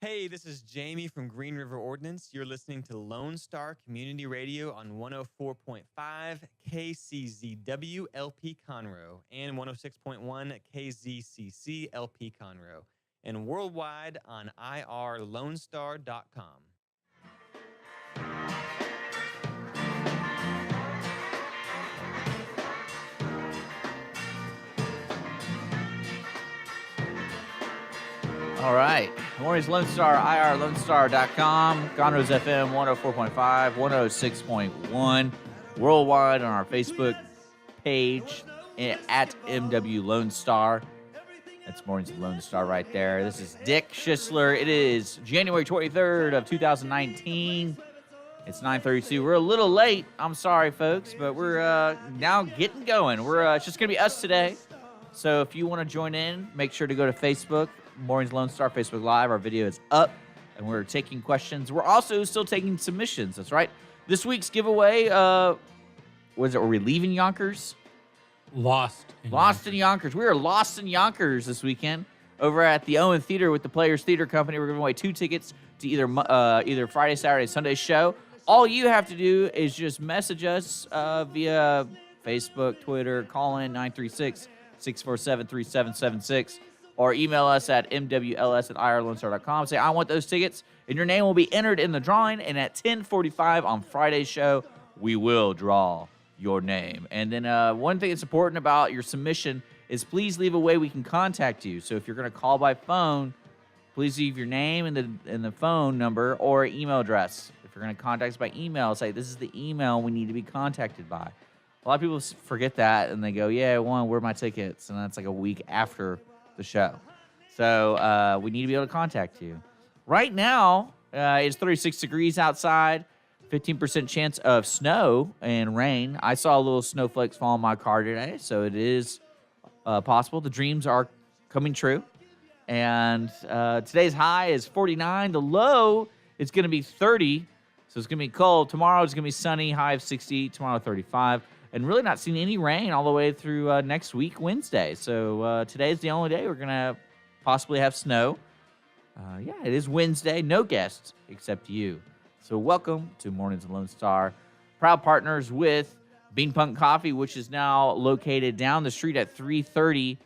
Hey, this is Jamie from Green River Ordnance. You're listening to Lone Star Community Radio on 104.5 KCZW LP Conroe and 106.1 KZCC LP Conroe and worldwide on irlonestar.com. All right. Morning's Lone Star, irlonestar.com, Conroe's FM 104.5, 106.1, worldwide on our Facebook page at MW Lone Star. That's Morning's Lone Star right there. This is Dick Schisler. It is January 23rd of 2019. It's 9:32. We're a little late. I'm sorry, folks, but we're now getting going. It's just going to be us today. So if you want to join in, make sure to go to Facebook. Morning's Lone Star Facebook Live. Our video is up, and we're taking questions. We're also still taking submissions. That's right. This week's giveaway, what is it? Were we leaving Yonkers? Lost in Yonkers. We were lost in Yonkers this weekend over at the Owen Theater with the Players Theater Company. We're giving away 2 tickets to either Friday, Saturday, Sunday show. All you have to do is just message us via Facebook, Twitter, call in 936-647-3776. Or email us at mwls@irlonestar.com. Say, I want those tickets, and your name will be entered in the drawing. And at 10:45 on Friday's show, we will draw your name. And then one thing that's important about your submission is please leave a way we can contact you. So if you're going to call by phone, please leave your name and the phone number or email address. If you're going to contact us by email, say, this is the email we need to be contacted by. A lot of people forget that, and they go, yeah, where are my tickets? And that's like a week after the show. So we need to be able to contact you. Right now, it's 36 degrees outside, 15% chance of snow and rain. I saw a little snowflakes fall on my car today, so it is possible. The dreams are coming true. And today's high is 49. The low is going to be 30, so it's going to be cold. Tomorrow it's going to be sunny, high of 60. Tomorrow 35. And really not seeing any rain all the way through next week, Wednesday. So today's the only day we're going to possibly have snow. Yeah, it is Wednesday. No guests except you. So welcome to Mornings Lone Star. Proud partners with Bean Punk Coffee, which is now located down the street at 330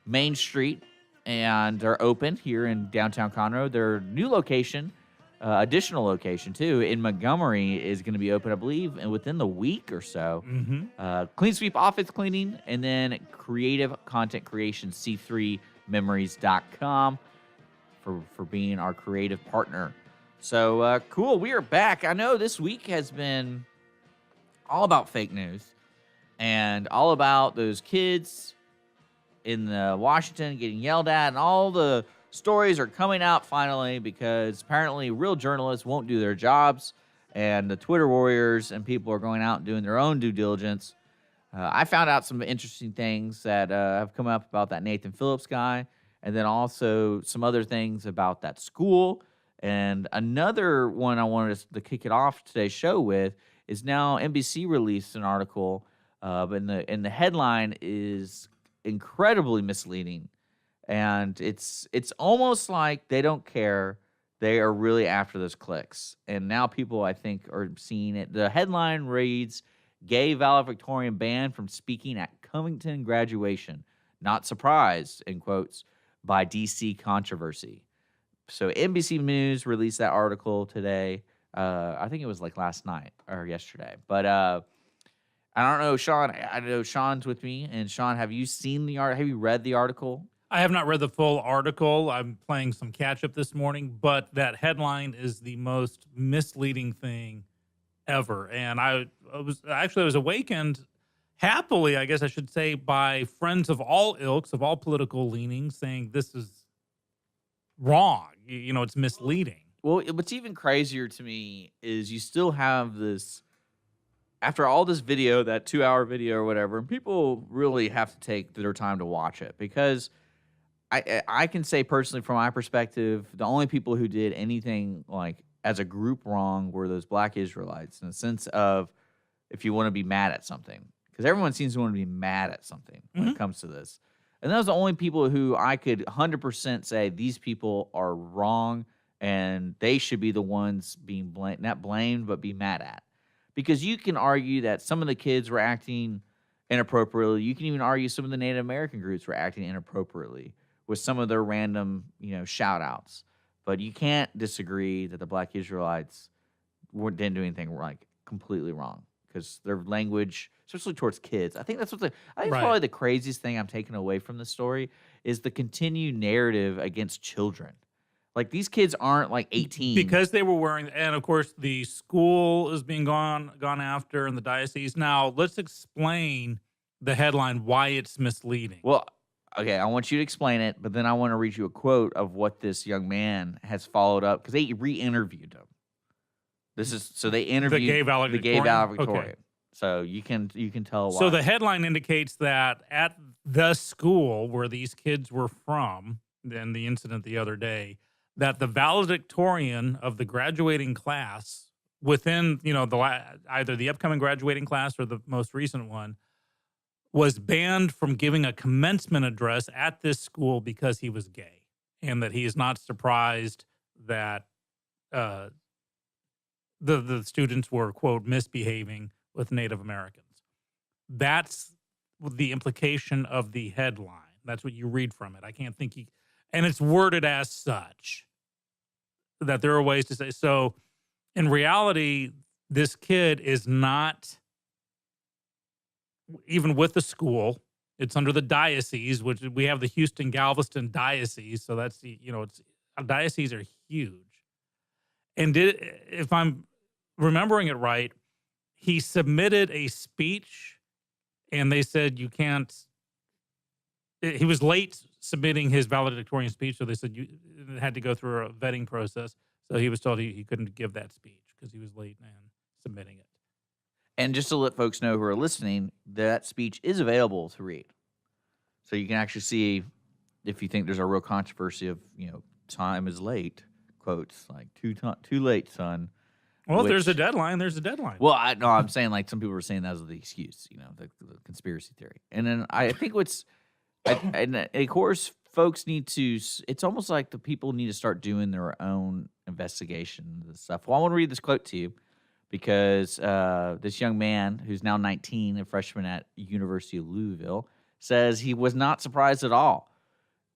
Main Street. And they're open here in downtown Conroe. Their new location, additional location, too, in Montgomery is going to be open, I believe, and within the week or so. Mm-hmm. Clean Sweep Office Cleaning, and then Creative Content Creation, C3Memories.com for being our creative partner. So, cool. We are back. I know this week has been all about fake news and all about those kids in Washington getting yelled at, and all the stories are coming out finally because apparently real journalists won't do their jobs, and the Twitter warriors and people are going out and doing their own due diligence. I found out some interesting things that have come up about that Nathan Phillips guy, and then also some other things about that school. And another one I wanted to kick it off today's show with is now NBC released an article, and the headline is incredibly misleading. And it's almost like they don't care. They are really after those clicks. And now people, I think, are seeing it. The headline reads, Gay valedictorian banned from speaking at Covington graduation. Not surprised, in quotes, by D.C. controversy. So NBC News released that article today. I think it was like last night or yesterday. But I don't know, Sean. I know Sean's with me. And Sean, have you seen the article? Have you read the article? I have not read the full article. I'm playing some catch up this morning, but that headline is the most misleading thing ever. And I was awakened happily, I guess I should say, by friends of all ilks, of all political leanings, saying this is wrong. It's misleading. Well, what's even crazier to me is you still have this, after all this video, that 2-hour video or whatever, and people really have to take their time to watch it, because I can say personally from my perspective, the only people who did anything like as a group wrong were those black Israelites, in the sense of if you want to be mad at something, because everyone seems to want to be mad at something when it comes to this. And those are the only people who I could 100% say these people are wrong and they should be the ones being blamed, not blamed, but be mad at. Because you can argue that some of the kids were acting inappropriately. You can even argue some of the Native American groups were acting inappropriately with some of their random, shout outs. But you can't disagree that the Black Israelites didn't do anything completely wrong, because their language, especially towards kids, I think that's probably the craziest thing I'm taking away from the story is the continued narrative against children. Like, these kids aren't 18 because they were wearing, and of course the school is being gone after in the diocese. Now let's explain the headline, why it's misleading. Well, okay, I want you to explain it, but then I want to read you a quote of what this young man has followed up, because they re-interviewed him. They interviewed the gay valedictorian. Okay. So you can tell why. So the headline indicates that at the school where these kids were from, in the incident the other day, that the valedictorian of the graduating class within, either the upcoming graduating class or the most recent one, was banned from giving a commencement address at this school because he was gay, and that he is not surprised that the students were, quote, misbehaving with Native Americans. That's the implication of the headline. That's what you read from it. I can't think and it's worded as such, that there are ways to say. So in reality, this kid is not even with the school. It's under the diocese, which we have the Houston Galveston diocese. So that's dioceses are huge. And if I'm remembering it right, he submitted a speech and they said you can't. He was late submitting his valedictorian speech, so they said it had to go through a vetting process. So he was told he couldn't give that speech because he was late in submitting it. And just to let folks know who are listening, that speech is available to read. So you can actually see if you think there's a real controversy of, time is late, quotes like too late, son. Well, if there's a deadline, there's a deadline. Well, I'm saying some people were saying that was the excuse, the conspiracy theory. And then I think and of course, folks need to, it's almost like the people need to start doing their own investigation of this stuff. Well, I want to read this quote to you because this young man, who's now 19, a freshman at University of Louisville, says he was not surprised at all.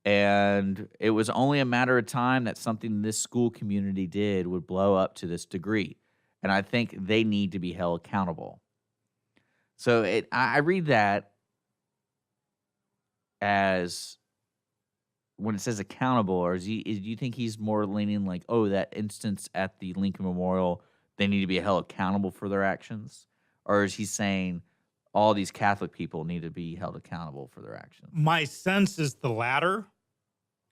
And it was only a matter of time that something this school community did would blow up to this degree. And I think they need to be held accountable. So I read that as, when it says accountable, or do you think he's more leaning that instance at the Lincoln Memorial, they need to be held accountable for their actions? Or is he saying all these Catholic people need to be held accountable for their actions? My sense is the latter.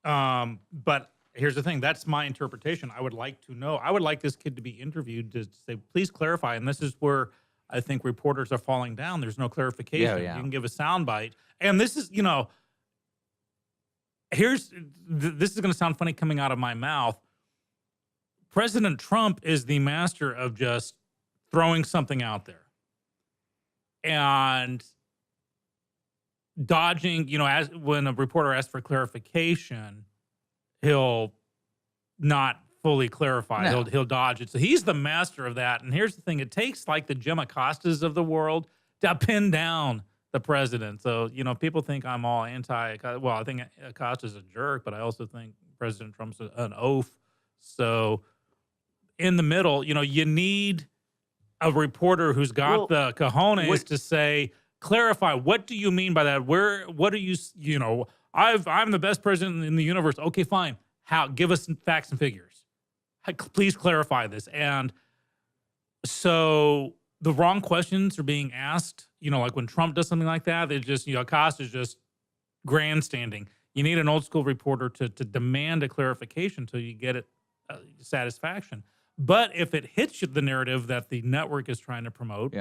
But here's the thing. That's my interpretation. I would like to know. I would like this kid to be interviewed to say, please clarify. And this is where I think reporters are falling down. There's no clarification. Yeah. You can give a soundbite. And this is, this is going to sound funny coming out of my mouth. President Trump is the master of just throwing something out there and dodging, as when a reporter asks for clarification, he'll not fully clarify. No. He'll dodge it. So he's the master of that. And here's the thing. It takes the Jim Acostas of the world to pin down the president. So, people think I'm all anti. Well, I think Acosta's a jerk, but I also think President Trump's an oaf. So in the middle, you need a reporter who's got the cojones to say, clarify, what do you mean by that? What are you, I'm the best president in the universe. Okay, fine. How? Give us facts and figures. Please clarify this. And so the wrong questions are being asked. Like when Trump does something like that, it just, Acosta's just grandstanding. You need an old school reporter to demand a clarification until you get it satisfaction. But if it hits the narrative that the network is trying to promote,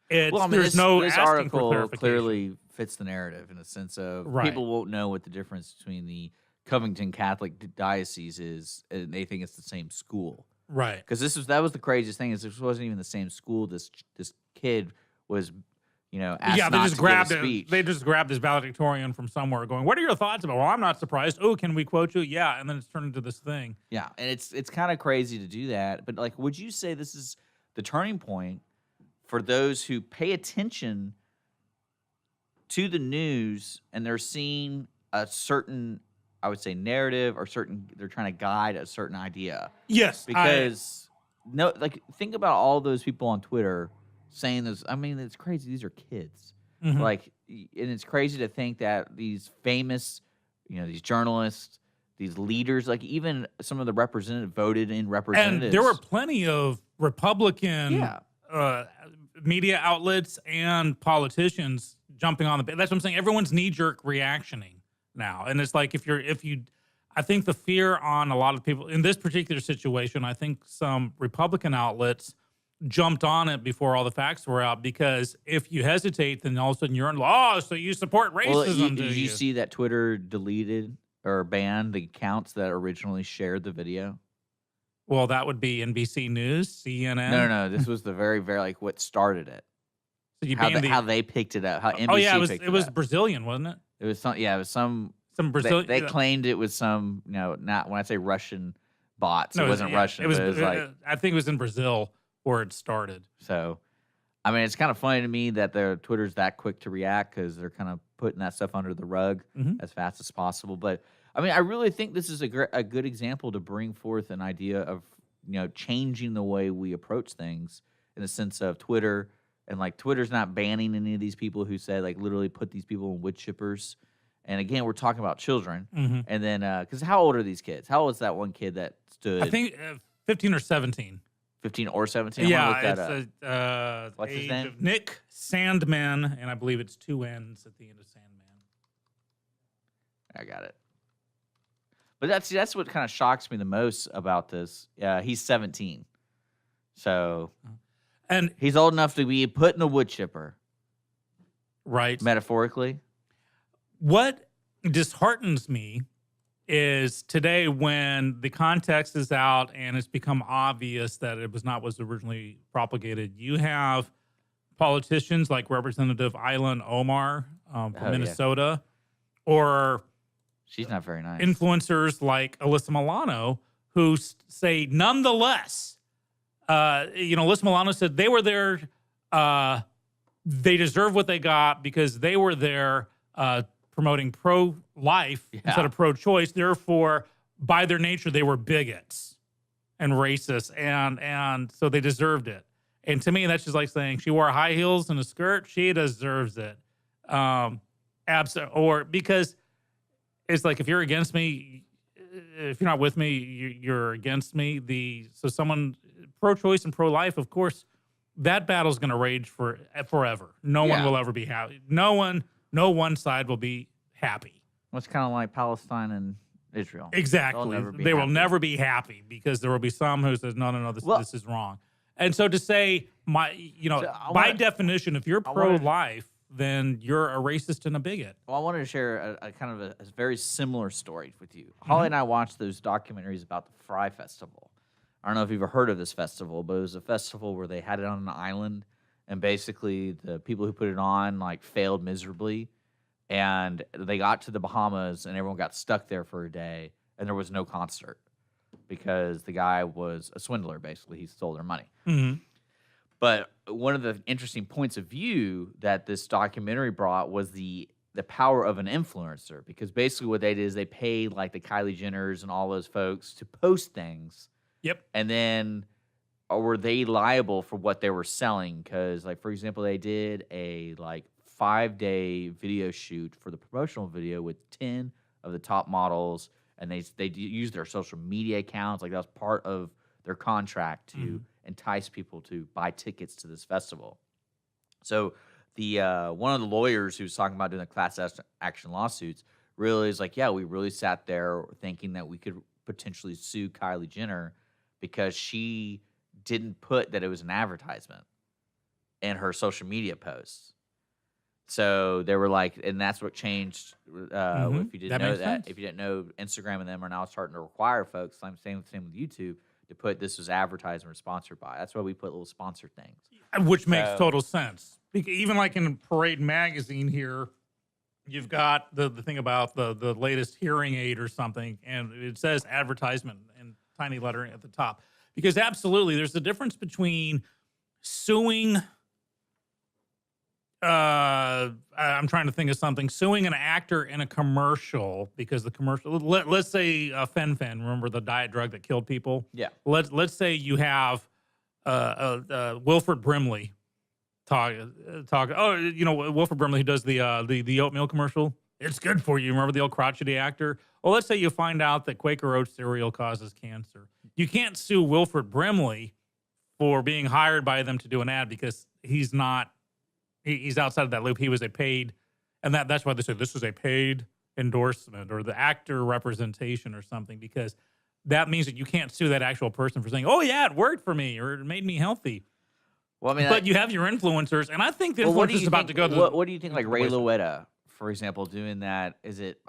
this article clearly fits the narrative in a sense of people won't know what the difference between the Covington Catholic Diocese is, and they think it's the same school. Right. Because that was the craziest thing, is this wasn't even the same school. This kid was asked Yeah, they not just to grabbed give a it. speech. They just grabbed this valedictorian from somewhere, going, "What are your thoughts about?" Well, I'm not surprised. Oh, can we quote you? Yeah, and then it's turned into this thing. Yeah, and it's kind of crazy to do that. But like, would you say this is the turning point for those who pay attention to the news and they're seeing a certain, I would say, narrative or they're trying to guide a certain idea? Yes, Because think about all those people on Twitter saying this. I mean, it's crazy. These are kids. Mhm. And it's crazy to think that these famous, these journalists, these leaders, like even some of the voted in representatives. and there were plenty of Republican Yeah. media outlets and politicians jumping on the. That's what I'm saying. Everyone's knee-jerk reactioning now, and it's like I think the fear on a lot of people in this particular situation, I think some Republican outlets jumped on it before all the facts were out, because if you hesitate, then all of a sudden you're in law, so you support racism. Well, do did you see that Twitter deleted or banned the accounts that originally shared the video? Well, that would be NBC News, CNN. No. This was the very, very what started it. So you How banned how they picked it up. How NBC oh yeah, picked it was up. Brazilian, wasn't it? It was some. Yeah, it was some. Some Brazilian. They claimed it was some. Not when I say Russian bots. No, it wasn't Russian. It was. But it was like I think it was in Brazil where it started. so. I mean, it's kind of funny to me that the Twitter's that quick to react because they're kind of putting that stuff under the rug as fast as possible. But I mean, I really think this is a good example to bring forth an idea of changing the way we approach things in the sense of Twitter. And like Twitter's not banning any of these people who said like literally put these people in wood chippers. And again, we're talking about children. And then because how old are these kids? How old is that one kid that stood? I think 15 or 17. 15 or 17. Yeah, look that up. it's What's his age name? of Nick Sandman, and I believe it's 2 N's at the end of Sandman. I got it. But that's what kind of shocks me the most about this. He's 17, so And he's old enough to be put in a wood chipper, right, metaphorically. what disheartens me is today when the context is out and it's become obvious that it was not what was originally propagated. You have politicians like Representative Ilhan Omar from Oh, yeah. Minnesota, or She's not very nice. influencers like Alyssa Milano who say, nonetheless, Alyssa Milano said they were there, they deserve what they got because they were there promoting pro-life instead of pro-choice. Therefore, by their nature, they were bigots and racist, and so they deserved it. And to me, that's just like saying she wore high heels and a skirt. She deserves it. Or because it's like if you're against me, if you're not with me, you're against me. So someone pro-choice and pro-life, of course, that battle's going to rage forever. No one will ever be happy. No one side will be happy. Well, it's kind of like Palestine and Israel. Exactly. They will never be happy because there will be some who says, no, this is wrong. And so to say, by definition, if you're pro-life, then you're a racist and a bigot. Well, I wanted to share a kind of a very similar story with you. Holly and I watched those documentaries about the Fry Festival. I don't know if you've ever heard of this festival, but it was a festival where they had it on an island, and basically the people who put it on like failed miserably, and they got to the Bahamas and everyone got stuck there for a day, and there was no concert because the guy was a swindler. Basically, he stole their money. But one of the interesting points of view that this documentary brought was the power of an influencer, because basically what they did is they paid like the Kylie Jenners and all those folks to post things. Yep. And then were they liable for what they were selling? Because, like, for example, they did a 5-day video shoot for the promotional video with 10 of the top models, and they used their social media accounts. Like, that was part of their contract to entice people to buy tickets to this festival. So the one of the lawyers who was talking about doing the class action lawsuits really is like, yeah, we really sat there thinking that we could potentially sue Kylie Jenner because she didn't put that it was an advertisement in her social media posts. So they were like, and that's what changed. If you didn't know that, if you didn't know, Instagram and them are now starting to require folks. Same with YouTube to put this was advertisement or sponsored by. That's why we put little sponsor things. Which makes So- total sense. Even like in Parade magazine here, you've got the thing about the latest hearing aid or something, and it says advertisement in tiny lettering at the top. Because absolutely, there's a difference between suing. I'm trying to think of something. Suing an actor in a commercial because the commercial. Let's say Fen-Phen. Remember the diet drug that killed people? Yeah. Let's say you have Wilford Brimley talk. Oh, you know Wilford Brimley who does the oatmeal commercial. It's good for you. Remember the old crotchety actor? Well, let's say you find out that Quaker Oats cereal causes cancer. You can't sue Wilford Brimley for being hired by them to do an ad because he's not. He's outside of that loop. He was a paid, and that's why they say this is a paid endorsement or the actor representation or something, because that means that you can't sue that actual person for saying, "Oh yeah, it worked for me" or "It made me healthy." Well, I mean, But you have your influencers, and I think the what do influencers you about think, to go to what do you think, like Ray wayside. Liotta, for example, doing that? Is it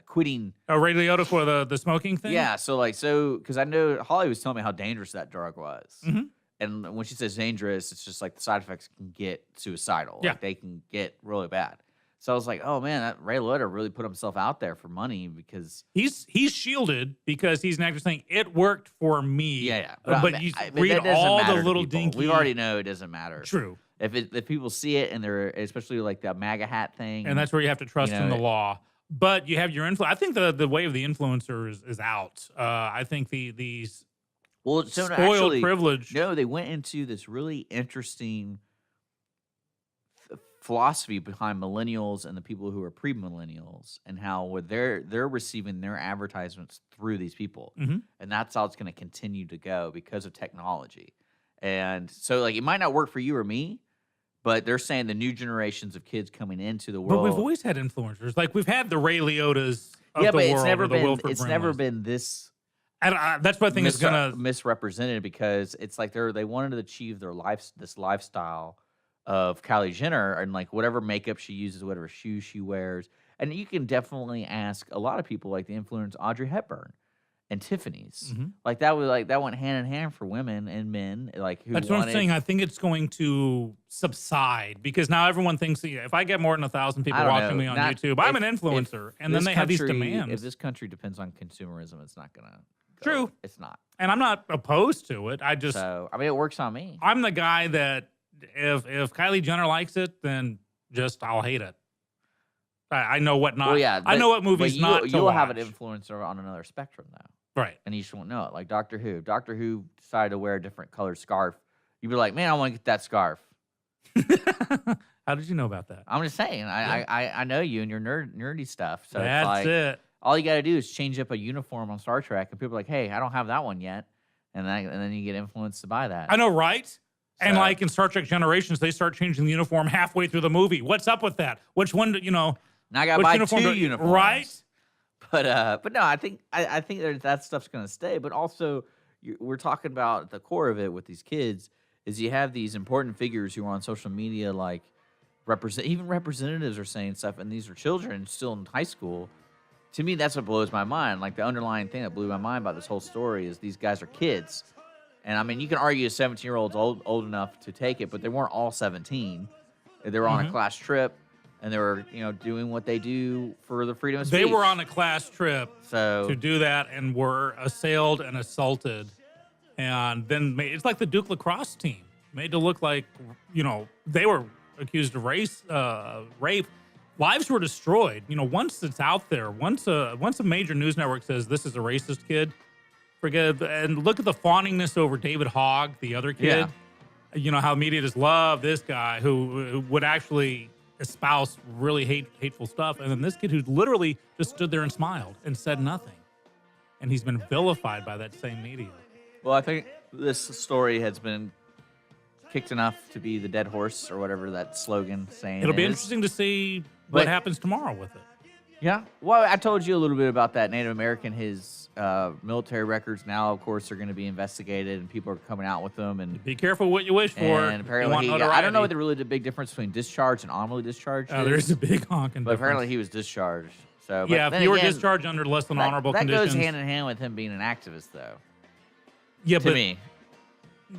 quitting? Ray Liotta for the smoking thing. Yeah, so because I know Holly was telling me how dangerous that drug was. Mhm. And when she says dangerous, it's just like the side effects can get suicidal. Yeah. Like they can get really bad. So I was like, oh man, that Ray Liotta really put himself out there for money because He's shielded because he's an actor saying it worked for me. yeah. But you read that doesn't all the matter to little people. dinky. We already know it doesn't matter. True, If people see it and they're especially like the MAGA hat thing, and that's where you have to trust You in know, the law. But you have your influence. I think the way of the influencer is out. I think these well, so spoiled actually, privilege. no, they went into this really interesting philosophy behind millennials and the people who are pre-millennials and how they're receiving their advertisements through these people. Mhm. And that's how it's going to continue to go because of technology. And so like it might not work for you or me, but they're saying the new generations of kids coming into the world. But we've always had influencers. Like we've had the Ray Liotas of yeah, the but world. it's never or the been Wilford never Brimleys. been this And that's what I think is gonna. misrepresented because it's like they wanted to achieve this lifestyle of Kylie Jenner and like whatever makeup she uses, whatever shoes she wears. And you can definitely ask a lot of people like the influence Audrey Hepburn and Tiffany's. Mhm. Like that went hand in hand for women and men like who That's what I'm wanted- saying. I think it's going to subside because now everyone thinks that if I get more than 1,000 people I don't watching know. me on Not- YouTube, I'm if- an influencer, if and then this they have these country- demands. If this country depends on consumerism, it's not gonna go. True. It's not. And I'm not opposed to it. I just So I mean it works on me. I'm the guy that if Kylie Jenner likes it, then just I'll hate it. I know what not. Well, yeah, I know what movies but not to you'll watch. have an influencer on another spectrum though. Right. And you just won't know it. Like Doctor Who. Doctor Who decided to wear a different colored scarf. You'd be like, man, I want to get that scarf. How did you know about that? I'm just saying. I know you and your nerdy stuff. So That's it's like it. all you got to do is change up a uniform on Star Trek, and people are like, hey, I don't have that one yet, and then you get influenced to buy that. I know, right? And So- like in Star Trek Generations, they start changing the uniform halfway through the movie. What's up with that? Which one? Now I got to which buy uniform two do- uniforms. right? But no, I think that stuff's gonna stay. But also, we're talking about at the core of it with these kids is you have these important figures who are on social media, like even representatives are saying stuff, and these are children still in high school. To me, that's what blows my mind. Like the underlying thing that blew my mind about this whole story is these guys are kids, and I mean, you can argue a 17-year-old's old enough to take it, but they weren't all 17. They were on a class trip. And they were, doing what they do for the freedom of speech. They were on a class trip so to do that and were assailed and assaulted. And then it's like the Duke lacrosse team made to look like, they were accused of rape. Lives were destroyed. Once it's out there, once a major news network says this is a racist kid, forget it. And look at the fawningness over David Hogg, the other kid. Yeah. How media just love this guy who would actually espouse really hateful stuff. And then this kid who literally just stood there and smiled and said nothing. And he's been vilified by that same media. Well, I think this story has been kicked enough to be the dead horse or whatever that slogan saying It'll be is. interesting to see what But- happens tomorrow with it. Yeah. Well, I told you a little bit about that Native American. His military records now, of course, are going to be investigated, and people are coming out with them. And Be careful what you wish for. and You apparently, want I don't know notoriety. really the big difference between discharge and honorably discharged. There's a big honking but difference. apparently he was discharged. So but Yeah, if then you were again, discharged under less than that, honorable that conditions. goes hand in hand with him being an activist, though. Yeah, to but me.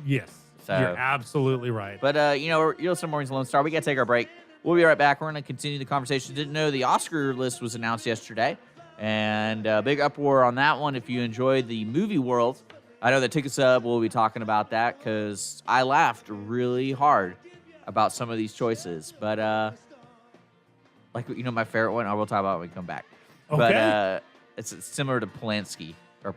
yes, So- you're absolutely right. But, you're listening to Mornings with Lone Star. We got to take our break. We'll be right back. We're going to continue the conversation. Didn't know the Oscar list was announced yesterday. And big uproar on that one. If you enjoyed the movie world, I know that Tickets Up will be talking about that because I laughed really hard about some of these choices. But, my favorite one, I will talk about it when we come back. Okay. But it's similar to Polanski or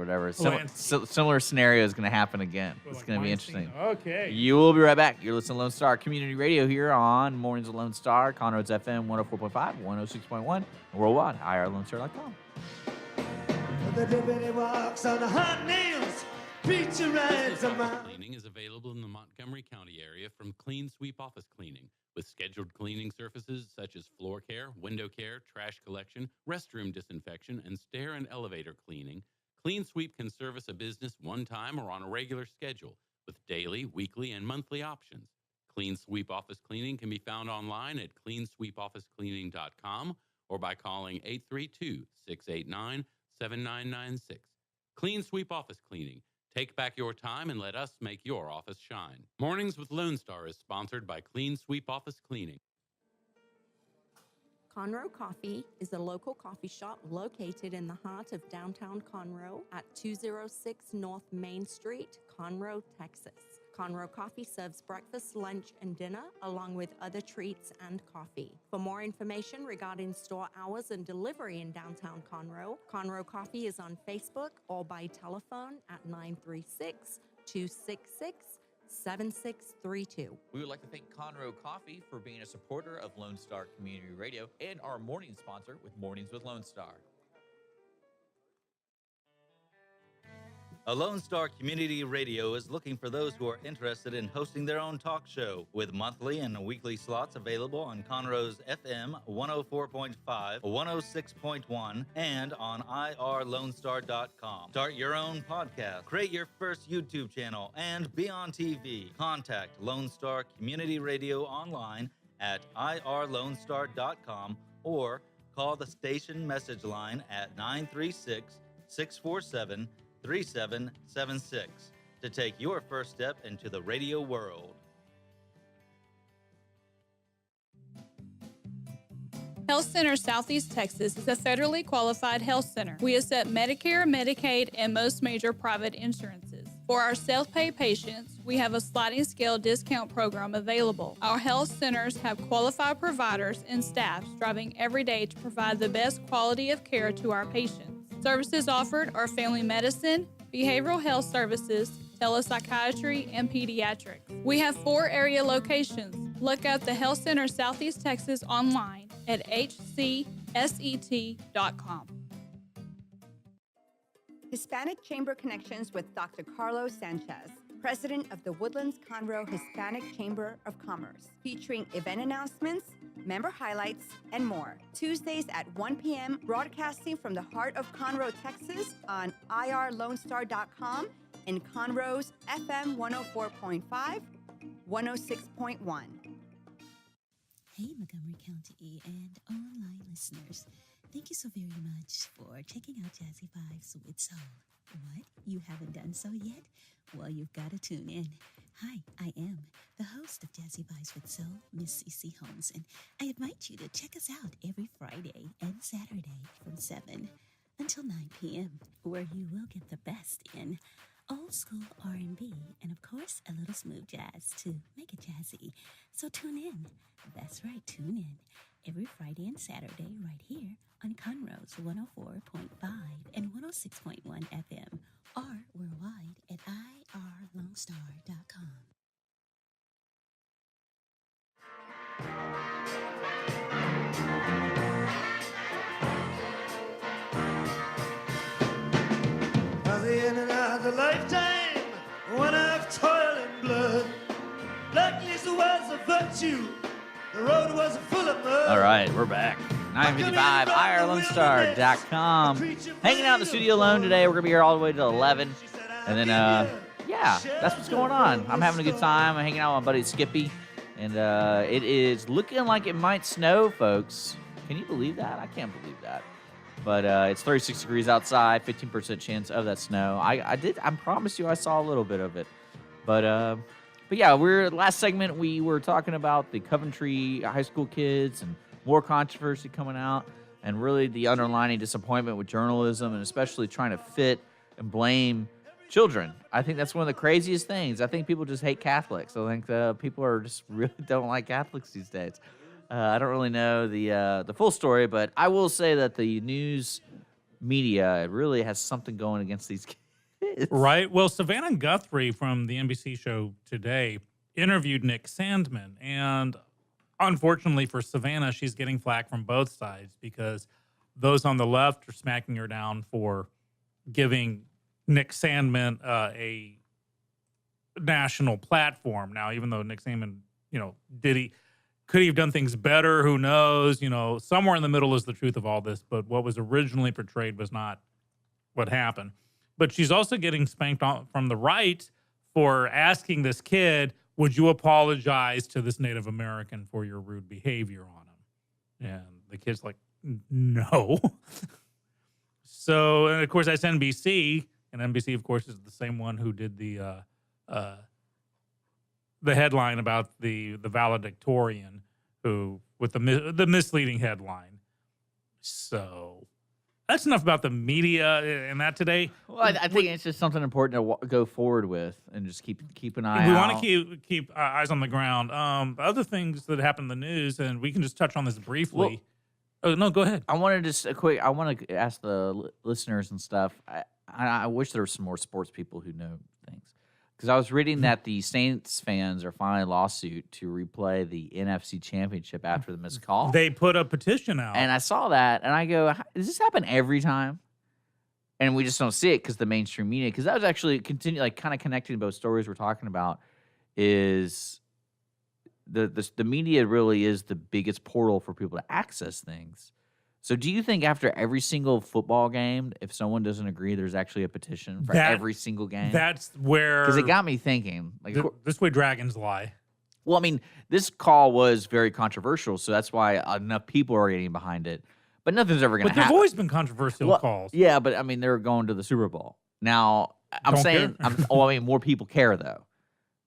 whatever. Similar scenario is going to happen again. It's Like going to be Weinstein. interesting. Okay. You will be right back. You're listening to Lone Star Community Radio here on Mornings with Lone Star, Conroe's FM 104.5, 106.1, and worldwide, irlonestar.com. The deputy walks on the hot nails. Preacher rides a mile. Cleaning is available in the Montgomery County area from Clean Sweep Office Cleaning, with scheduled cleaning services such as floor care, window care, trash collection, restroom disinfection, and stair and elevator cleaning. Clean Sweep can service a business one time or on a regular schedule, with daily, weekly, and monthly options. Clean Sweep Office Cleaning can be found online at cleansweepofficecleaning.com or by calling 832-689-7996. Clean Sweep Office Cleaning. Take back your time and let us make your office shine. Mornings with Lone Star is sponsored by Clean Sweep Office Cleaning. Conroe Coffee is a local coffee shop located in the heart of downtown Conroe at 206 North Main Street, Conroe, Texas. Conroe Coffee serves breakfast, lunch, and dinner, along with other treats and coffee. For more information regarding store hours and delivery in downtown Conroe, Conroe Coffee is on Facebook or by telephone at 936-266-7632. We would like to thank Conroe Coffee for being a supporter of Lone Star Community Radio and our morning sponsor with Mornings with Lone Star. A Lone Star Community Radio is looking for those who are interested in hosting their own talk show, with monthly and weekly slots available on Conroe's FM 104.5, 106.1, and on irlonestar.com. Start your own podcast, create your first YouTube channel, and be on TV. Contact Lone Star Community Radio online at irlonestar.com or call the station message line at 936-647-3776 to take your first step into the radio world. Health Center Southeast Texas is a federally qualified health center. We accept Medicare, Medicaid, and most major private insurances. For our self-pay patients, we have a sliding scale discount program available. Our health centers have qualified providers and staff striving every day to provide the best quality of care to our patients. Services offered are family medicine, behavioral health services, telepsychiatry, and pediatrics. We have 4 area locations. Look up the Health Center Southeast Texas online at hcset.com. Hispanic Chamber Connections with Dr. Carlos Sanchez, President of the Woodlands Conroe Hispanic Chamber of Commerce, featuring event announcements, member highlights, and more. Tuesdays at 1 p.m., broadcasting from the heart of Conroe, Texas on irlonestar.com and Conroe's FM 104.5, 106.1. Hey, Montgomery County and online listeners. Thank you so very much for checking out Jazzy Vibes with Soul. What? You haven't done so yet? Well, you've got to tune in. Hi, I am the host of Jazzy Vibes with Soul, Miss CeCe Holmes, and I invite you to check us out every Friday and Saturday from 7 until 9 p.m., where you will get the best in old school R&B and, of course, a little smooth jazz to make it jazzy. So tune in. That's right, tune in every Friday and Saturday right here on Conroe's 104.5 and 106.1 FM or worldwide at irlonestar.com. At the end of the lifetime, one of toil and blood. Blackness was a virtue, the road was full of mud. All right, we're back. 9:55, irlonestar.com. Hanging out in the studio alone today. We're going to be here all the way to 11. And then, yeah, that's what's going on. I'm having a good time. I'm hanging out with my buddy Skippy. And it is looking like it might snow, folks. Can you believe that? I can't believe that. But it's 36 degrees outside, 15% chance of that snow. I promise you I saw a little bit of it. But yeah, last segment we were talking about the Coventry high school kids and more controversy coming out, and really the underlying disappointment with journalism, and especially trying to fit and blame children. I think that's one of the craziest things. I think people just hate Catholics. I think people are just really don't like Catholics these days. I don't really know the full story, but I will say that the news media really has something going against these kids. Right. Well, Savannah Guthrie from the NBC show Today interviewed Nick Sandman, and unfortunately for Savannah, she's getting flack from both sides because those on the left are smacking her down for giving Nick Sandman a national platform. Now, even though Nick Sandman, could he have done things better? Who knows? Somewhere in the middle is the truth of all this, but what was originally portrayed was not what happened. But she's also getting spanked from the right for asking this kid, would you apologize to this Native American for your rude behavior on him? And the kid's like, no. So, and of course, that's NBC. And NBC, of course, is the same one who did the headline about the valedictorian, who with the misleading headline. So that's enough about the media and that today. Well, I think it's just something important to go forward with and just keep an eye out. We want to keep eyes on the ground. Other things that happen in the news, and we can just touch on this briefly. Oh, no, go ahead. I want to ask the listeners and stuff. I wish there were some more sports people who know things. Because I was reading that the Saints fans are filing a lawsuit to replay the NFC Championship after the missed call. They put a petition out. And I saw that, and I go, does this happen every time? And we just don't see it because the mainstream media, because that was actually kind of connecting to both stories we're talking about, is the media really is the biggest portal for people to access things. So do you think after every single football game, if someone doesn't agree, there's actually a petition for every single game? That's where... Because it got me thinking. This way dragons lie. Well, I mean, this call was very controversial, so that's why enough people are getting behind it. But nothing's ever going to happen. But there's always been controversial calls. Yeah, but I mean, they're going to the Super Bowl. Now, more people care, though,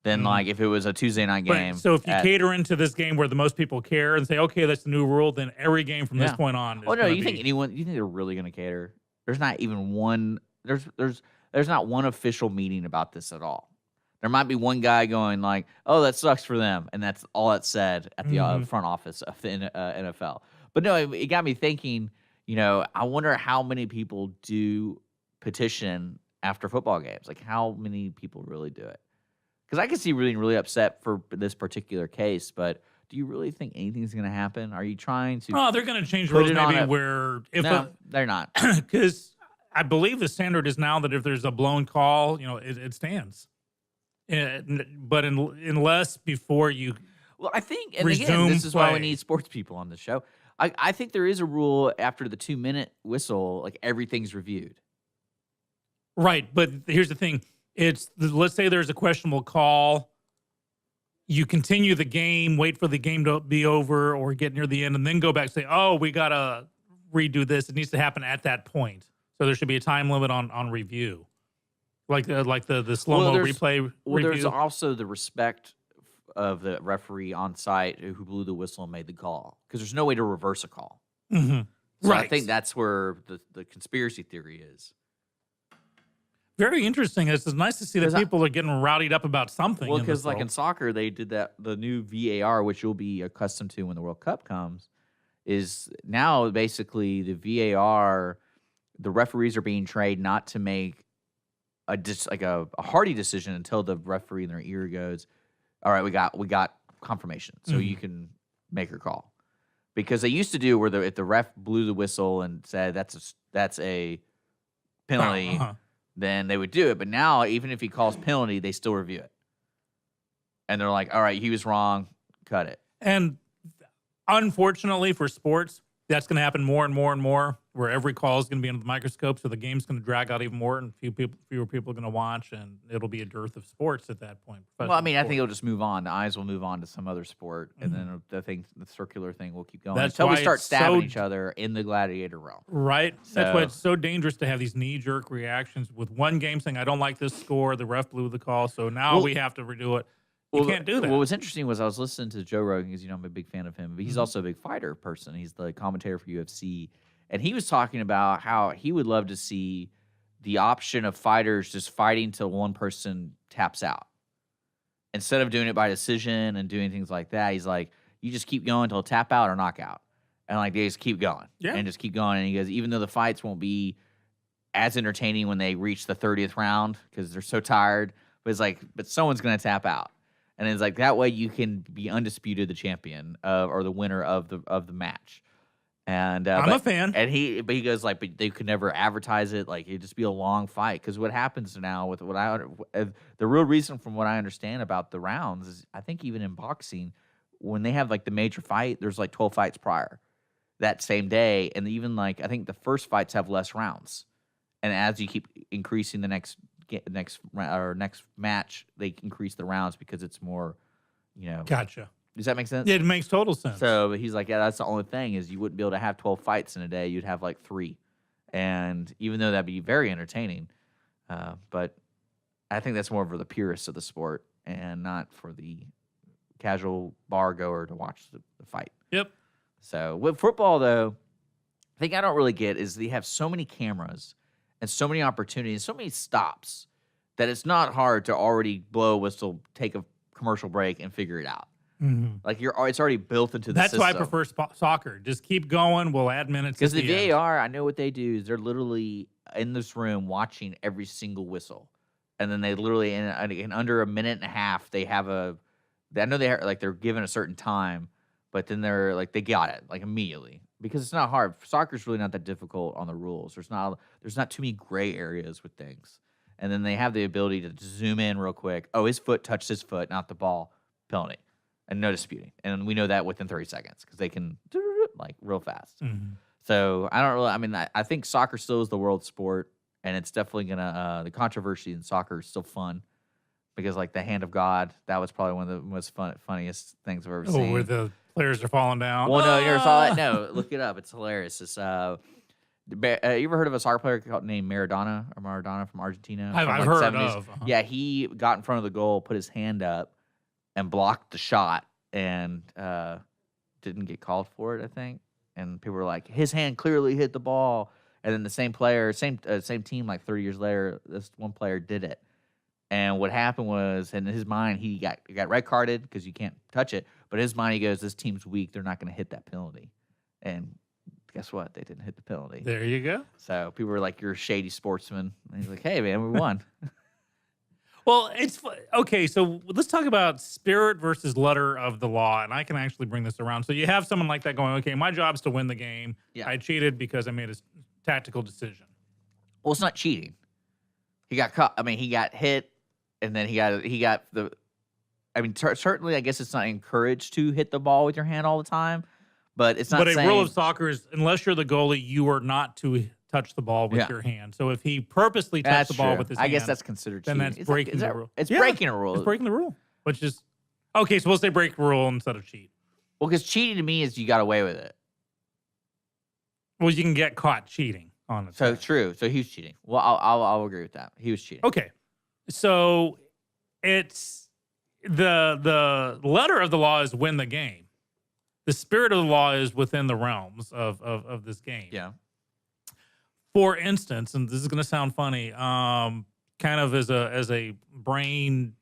than like if it was a Tuesday night game. But, so if you cater into this game where the most people care and say, okay, that's the new rule, then every game from this point on is you think they're really going to cater? There's not even one there's not one official meeting about this at all. There might be one guy going like, oh, that sucks for them, and that's all that's said at the front office of the NFL. But no, it got me thinking, I wonder how many people do petition after football games. Like, how many people really do it? Because I can see really upset for this particular case, but do you really think anything's going to happen? Are you trying to? Oh, they're going to change rules maybe where they're not. Because I believe the standard is now that if there's a blown call, it stands. But unless before you, well, I think, and again, this is why we need sports people on the show. I think there is a rule after the 2-minute whistle, like everything's reviewed. Right, but here's the thing. Let's say there's a questionable call. You continue the game, wait for the game to be over or get near the end, and then go back and say, oh, we got to redo this. It needs to happen at that point. So there should be a time limit on review. Like the slow-mo replay review. There's also the respect of the referee on site who blew the whistle and made the call. Because there's no way to reverse a call. Mm-hmm. So I think that's where the conspiracy theory is. Very interesting. It's nice to see that people are getting rowdied up about something. Well, because like in soccer, they did the new VAR, which you'll be accustomed to when the World Cup comes, is now basically the VAR, the referees are being trained not to make a hardy decision until the referee in their ear goes, all right, we got confirmation, so you can make your call. Because they used to do where if the ref blew the whistle and said that's a penalty, then they would do it. But now, even if he calls penalty, they still review it. And they're like, all right, he was wrong, cut it. And unfortunately for sports, that's going to happen more and more and more. where every call is going to be under the microscope, so the game's going to drag out even more, and fewer people are going to watch, and it'll be a dearth of sports at that point. Well, I mean, I think it'll just move on. The eyes will move on to some other sport, and then the circular thing will keep going That's until we why start it's stabbing so- each other in the gladiator realm. Right. That's why So- it's so dangerous to have these knee-jerk reactions with one game saying, I don't like this score, the ref blew the call, so now Well- we have to redo it. You can't do that. What was interesting was I was listening to Joe Rogan because I'm a big fan of him, but he's Mm-hmm. also a big fighter person. He's the commentator for UFC, and he was talking about how he would love to see the option of fighters just fighting till one person taps out instead of doing it by decision and doing things like that. He's like, you just keep going until tap out or knockout, and like they just keep going, and just keep going. And he goes, even though the fights won't be as entertaining when they reach the 30th round because they're so tired, but it's like, but someone's gonna tap out. And it's like that way you can be undisputed the champion or the winner of the match. And I'm a fan. And he goes like, but they could never advertise it. Like it'd just be a long fight. Because what happens now with the real reason from what I understand about the rounds is I think even in boxing, when they have like the major fight, there's like 12 fights prior that same day, and even like I think the first fights have less rounds. And as you keep increasing the next match, they increase the rounds because it's more, Gotcha. Does that make sense? Yeah, it makes total sense. So he's like, yeah, that's the only thing is you wouldn't be able to have 12 fights in a day. You'd have like 3. And even though that'd be very entertaining, but I think that's more for the purists of the sport and not for the casual bar goer to watch the fight. Yep. So with football, though, the thing I don't really get is they have so many cameras and so many opportunities, so many stops that it's not hard to already blow a whistle, take a commercial break, and figure it out. Mhm. Like it's already built into the That's system. why I prefer soccer. Just keep going. We'll add minutes. Because at the end. VAR, I know what they do is they're literally in this room watching every single whistle, and then they literally in under a minute and a half they have I know they're given a certain time, but then they're like they got it like immediately because it's not hard. Soccer's really not that difficult on the rules. There's not too many gray areas with things, and then they have the ability to zoom in real quick. Oh, his foot touched his foot, not the ball. Penalty. And no disputing. And we know that within 30 seconds because they can like real fast. Mhm. So I think soccer still is the world sport, and it's definitely gonna the controversy in soccer is still fun because like the hand of God, that was probably one of the most funniest things I've ever seen. Oh, where the players are falling down. Well, no, you never saw that? No, look it up. It's hilarious. It's you ever heard of a soccer player named Maradona from Argentina? I've From, heard 70s? of. Uh-huh. Yeah, he got in front of the goal, put his hand up, and blocked the shot, and didn't get called for it, I think. And people were like, his hand clearly hit the ball. And then the same player, same team, like 30 years later, this one player did it. And what happened was, in his mind, he got red carded because you can't touch it. But in his mind, he goes, this team's weak. They're not going to hit that penalty. And guess what? They didn't hit the penalty. There you go. So people were like, you're a shady sportsman. And he's like, hey, man, we won. Well, okay. So let's talk about spirit versus letter of the law, and I can actually bring this around. So you have someone like that going, okay, my job's to win the game. Yeah. I cheated because I made a tactical decision. Well, it's not cheating. He got caught. I mean, he got hit, and then he got the. I mean, certainly, I guess it's not encouraged to hit the ball with your hand all the time, but it's not. But a saying, rule of soccer is, unless you're the goalie, you are not to touch the ball with Yeah. your hand. So if he purposely touched That's the ball true. with his I hand, guess that's considered then cheating. that's Is breaking that- the rule. It's Yeah, breaking a rule. It's breaking the rule, which is okay. So we'll say break rule instead of cheat. Well, because cheating to me is you got away with it. Well, you can get caught cheating on it. So true. So he was cheating. Well, I'll agree with that. He was cheating. Okay. So it's the letter of the law is win the game. The spirit of the law is within the realms of this game. Yeah. For instance, and this is going to sound funny, kind of as a brain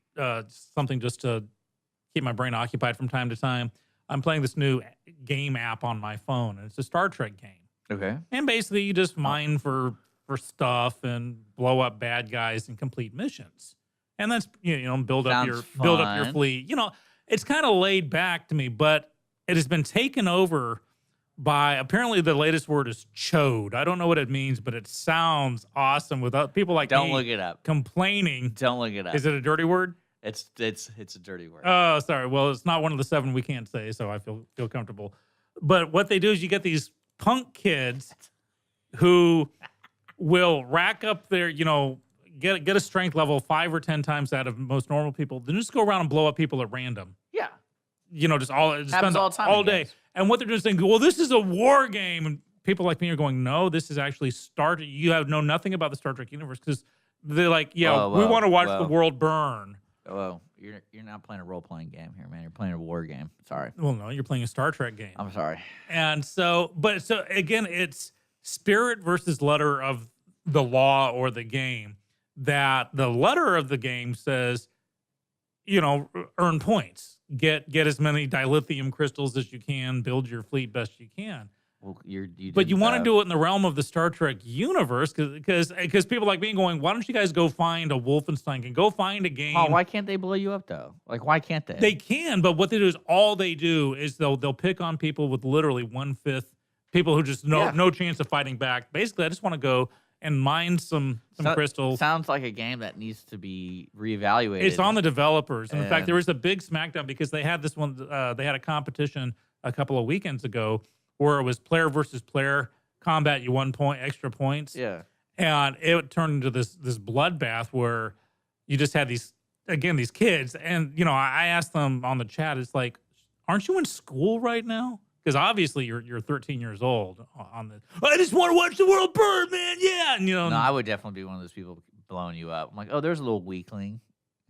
something just to keep my brain occupied from time to time. I'm playing this new game app on my phone, and it's a Star Trek game. Okay. And basically, you just mine for stuff and blow up bad guys and complete missions. And that's build up your Sounds fun. fleet. It's kind of laid back to me, but it has been taken over by, apparently the latest word is chode. I don't know what it means, but it sounds awesome without people like Don't me look it up. complaining. Don't look it up. Is it a dirty word? It's a dirty word. Oh, sorry. Well, it's not one of the 7 we can't say, so I feel comfortable. But what they do is you get these punk kids who will rack up their, get a strength level 5 or 10 times that of most normal people, then just go around and blow up people at random. Yeah. Just spend all the time all in day. games. And what they're just saying, well, this is a war game. And people like me are going, no, this is actually you know nothing about the Star Trek universe, because they're like, we want to watch the world burn. Oh, you're not playing a role-playing game here, man. You're playing a war game. Sorry. Well, no, you're playing a Star Trek game. I'm sorry. And so again, it's spirit versus letter of the law or the game. That the letter of the game says, earn points, get as many dilithium crystals as you can, build your fleet best you can. Well, but you want to do it in the realm of the Star Trek universe, because people like me going, why don't you guys go find a Wolfenstein and go find a game? Oh, why can't they blow you up though? Like, why can't they? They can, but what they do is all they do is they'll pick on people with literally 1/5 people who just no chance of fighting back. Basically, I just want to go and mine some crystals. Sounds like a game that needs to be reevaluated. It's on the developers. And in fact, there was a big smackdown because they had this one. They had a competition a couple of weekends ago where it was player versus player combat. You won extra points. Yeah. And it turned into this bloodbath where you just had these kids. And, I asked them on the chat, it's like, aren't you in school right now? Because obviously you're 13 years old on this. I just want to watch the world burn, man. Yeah. And, No, I would definitely be one of those people blowing you up. I'm like, oh, there's a little weakling.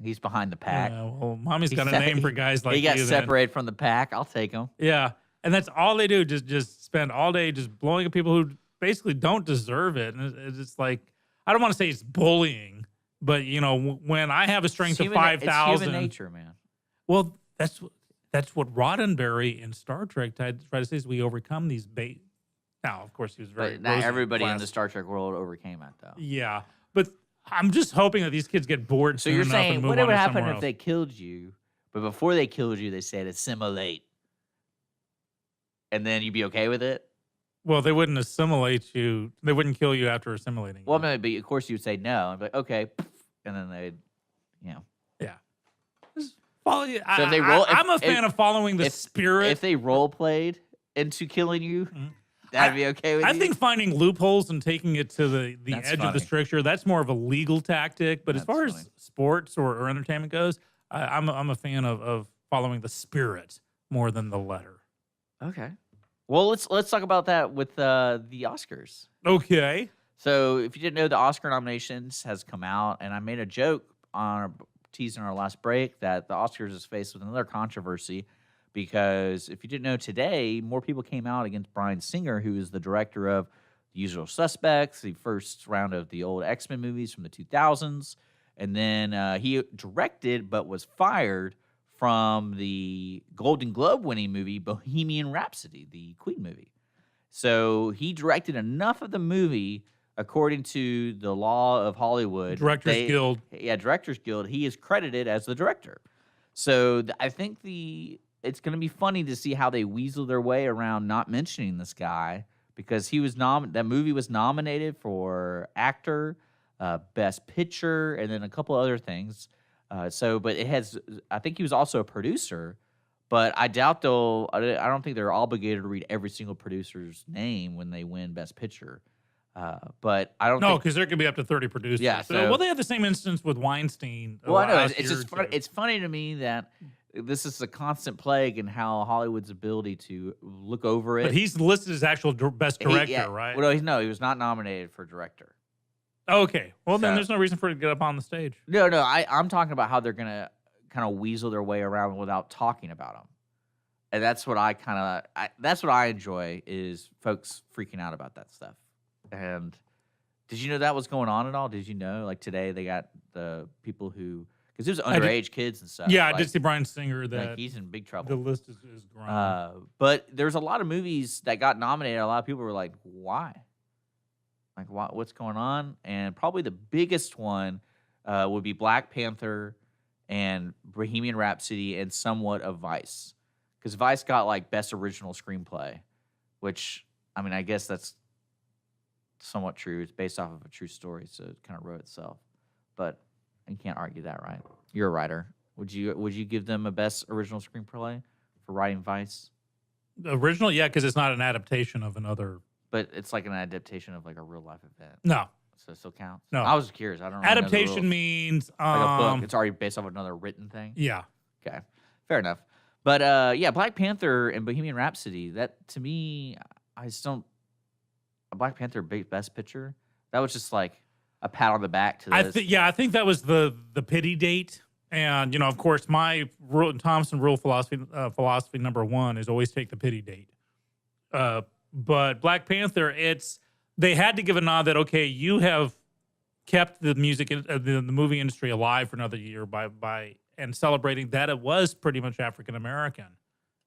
He's behind the pack. Yeah, well, mommy's got a name for guys like you. He got you separated from the pack. I'll take him. Yeah. And that's all they do. Just spend all day just blowing up people who basically don't deserve it. And it's like, I don't want to say it's bullying, but when I have a strength of 5,000, it's human nature, man. Well, that's what Roddenberry in Star Trek tried to say is we overcome these Now, of course, he was very. But not everybody in the Star Trek world overcame it, though. Yeah, but I'm just hoping that these kids get bored. So you're saying what would happen if else. they killed you, but before they killed you, they said assimilate, and then you'd be okay with it? Well, they wouldn't assimilate you. They wouldn't kill you after assimilating. Well, no, but of course you'd say no. I'd be like, okay, and then they'd, Yeah. Follow you. So if they roll, I'm a fan of following the spirit. If they role played into killing you, that'd be okay with you. I think finding loopholes and taking it to the That's edge of funny. the stricture, that's more of a legal tactic. But as far as sports or entertainment goes, I'm a fan of following the spirit more than the letter. Okay. Well, let's talk about that with the Oscars. Okay. So if you didn't know, the Oscar nominations has come out, and I made a joke on teasing our last break that the Oscars is faced with another controversy because if you didn't know, today more people came out against Bryan Singer, who is the director of The Usual Suspects, the first round of the old X-Men movies from the 2000s, and then he directed but was fired from the Golden Globe winning movie Bohemian Rhapsody, the Queen movie. So he directed enough of the movie, according to the law of Hollywood. Directors Guild. Yeah, Directors Guild. He is credited as the director. So I think it's going to be funny to see how they weasel their way around not mentioning this guy because he was that movie was nominated for actor, best picture, and then a couple other things. But it has. I think he was also a producer, but I doubt I don't think they're obligated to read every single producer's name when they win best picture. But I don't. No, because there could be up to 30 producers. Yeah. Well, they had the same instance with Weinstein. Well, I know it's just funny. It's funny to me that this is a constant plague in how Hollywood's ability to look over it. But he's listed as actual best director, right? Well, he was not nominated for director. Okay. Well, then there's no reason for it to get up on the stage. No. I'm talking about how they're gonna kind of weasel their way around without talking about them, and that's what that's what I enjoy is folks freaking out about that stuff. And did you know that was going on at all? Did you know, like today they got the people who, because it was underage kids and stuff. Yeah, like, I did see Bryan Singer that like he's in big trouble. The list is growing. But there's a lot of movies that got nominated. A lot of people were like, why? Like, what's going on? And probably the biggest one would be Black Panther and Bohemian Rhapsody and somewhat of Vice. Because Vice got like best original screenplay, which, I mean, I guess that's somewhat true. It's based off of a true story, so it kind of wrote itself. But you can't argue that, right? You're a writer. Would you give them a best original screenplay for writing Vice? Original, yeah, because it's not an adaptation of another But it's like an adaptation of like a real life event. No. So it still counts? No. I was curious. I don't know. Adaptation means like a book. It's already based off another written thing. Yeah. Okay. Fair enough. But yeah, Black Panther and Bohemian Rhapsody, that to me, I just don't a Black Panther best picture. That was just like a pat on the back to this. I think that was the pity date. And, of course, my Thompson rule philosophy number one is always take the pity date. But Black Panther, they had to give a nod that, okay, you have kept the the movie industry alive for another year by and celebrating that it was pretty much African American,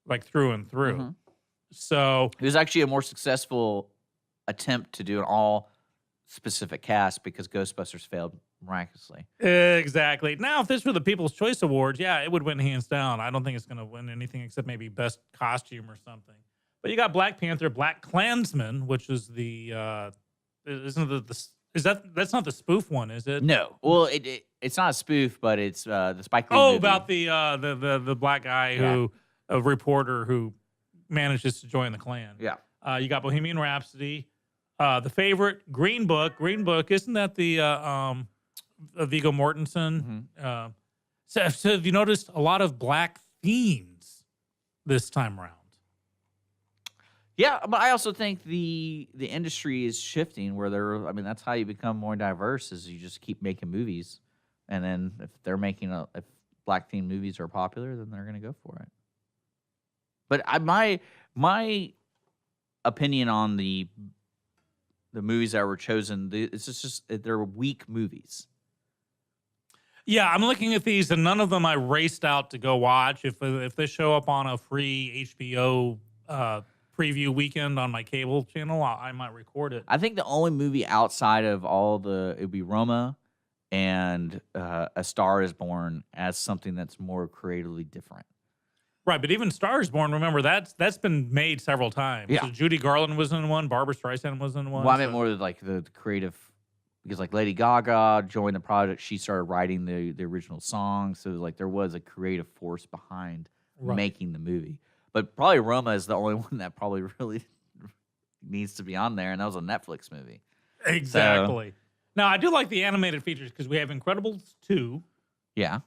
like through and through. Mm-hmm. So it was actually a more successful attempt to do an all specific cast because Ghostbusters failed miraculously. Exactly. Now, if this were the People's Choice Awards, yeah, it would win hands down. I don't think it's going to win anything except maybe best costume or something. But you got Black Panther, Black Klansman, which is the that's not the spoof one, is it? No. Well, it's not a spoof, but it's the Spike Lee movie. About the black guy who a reporter who manages to join the Klan. Yeah. You got Bohemian Rhapsody, The Favorite, Green Book. Green Book, isn't that the Viggo Mortensen? Mm-hmm. So have you noticed a lot of black themes this time around? Yeah, but I also think the industry is shifting where that's how you become more diverse is you just keep making movies. And then if they're making if black themed movies are popular, then they're going to go for it. But my opinion on the movies that were chosen, it's just they're weak movies. Yeah, I'm looking at these, and none of them I raced out to go watch. If they show up on a free HBO preview weekend on my cable channel, I might record it. I think the only movie outside of it would be Roma and A Star Is Born as something that's more creatively different. Right, but even Star Is Born, remember, that's been made several times. Yeah. So Judy Garland was in one, Barbara Streisand was in one. Well, I meant more like the creative, because like Lady Gaga joined the project, she started writing the original song, so like there was a creative force behind making the movie. But probably Roma is the only one that probably really needs to be on there, and that was a Netflix movie. Exactly. Now, I do like the animated features because we have Incredibles 2. Yeah.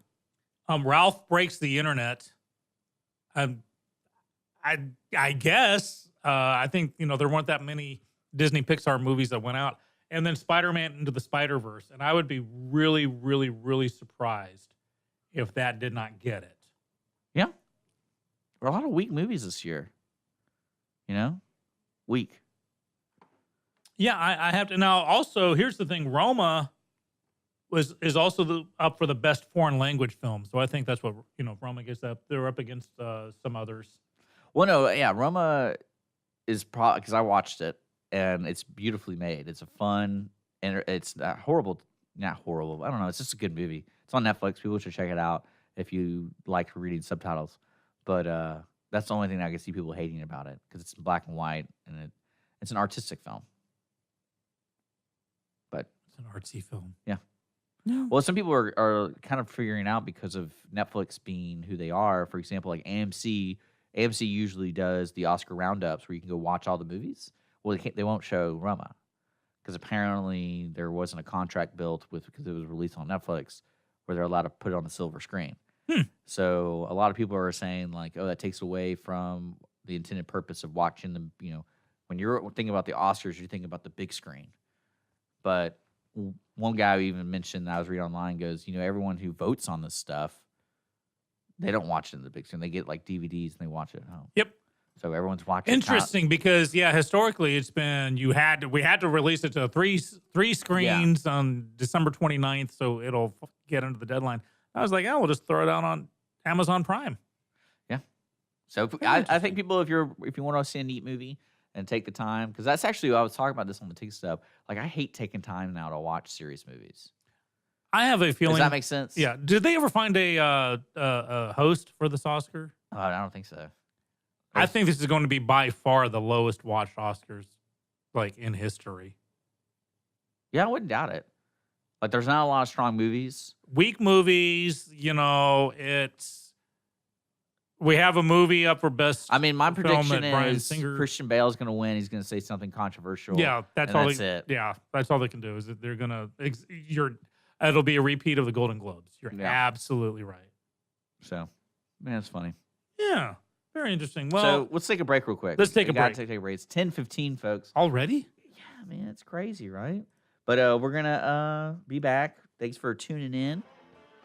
Ralph Breaks the Internet. I guess. I think, there weren't that many Disney Pixar movies that went out. And then Spider-Man Into the Spider-Verse. And I would be really, really, really surprised if that did not get it. Yeah. There are a lot of weak movies this year. Weak. Yeah, I have to. Now, also, here's the thing. Roma is also up for the best foreign language film. So I think that's what, Roma gets up. They're up against some others. Well, no, yeah, Roma is probably, because I watched it, and it's beautifully made. It's a fun, and it's not horrible. I don't know. It's just a good movie. It's on Netflix. People should check it out if you like reading subtitles. But that's the only thing I can see people hating about it, because it's black and white, and it's an artistic film. But it's an artsy film. Yeah. No. Well, some people are kind of figuring out because of Netflix being who they are. For example, like AMC usually does the Oscar roundups where you can go watch all the movies. Well, they won't show Roma because apparently there wasn't a contract built because it was released on Netflix where they're allowed to put it on the silver screen. So a lot of people are saying like, oh, that takes away from the intended purpose of watching them. When you're thinking about the Oscars, you're thinking about the big screen. But one guy who even mentioned that I was reading online goes, everyone who votes on this stuff, they don't watch it in the big screen. They get like DVDs and they watch it at home. Yep. So everyone's watching. Interesting, because historically it's been we had to release it to three screens on December 29th, so it'll get under the deadline. I was like, we'll just throw it out on Amazon Prime. Yeah. So I think people, if you want to see a neat movie and take the time, because that's actually, I was talking about this on the Tick Stuff. Like, I hate taking time now to watch serious movies. I have a feeling. Does that make sense? Yeah. Did they ever find a host for this Oscar? I don't think so. I think this is going to be by far the lowest watched Oscars, like, in history. Yeah, I wouldn't doubt it. Like, there's not a lot of strong movies. Weak movies, it's We have a movie up for best. I mean, my film prediction at Bryan is Singer. Christian Bale's going to win. He's going to say something controversial. Yeah, that's and all. That's it. Yeah, that's all they can do. Is that they're gonna. It'll be a repeat of the Golden Globes. You're absolutely right. So, man, it's funny. Yeah, very interesting. Well, so let's take a break real quick. Let's take a break. Take a break. It's 10:15, folks. Already? Yeah, man, it's crazy, right? But we're gonna be back. Thanks for tuning in,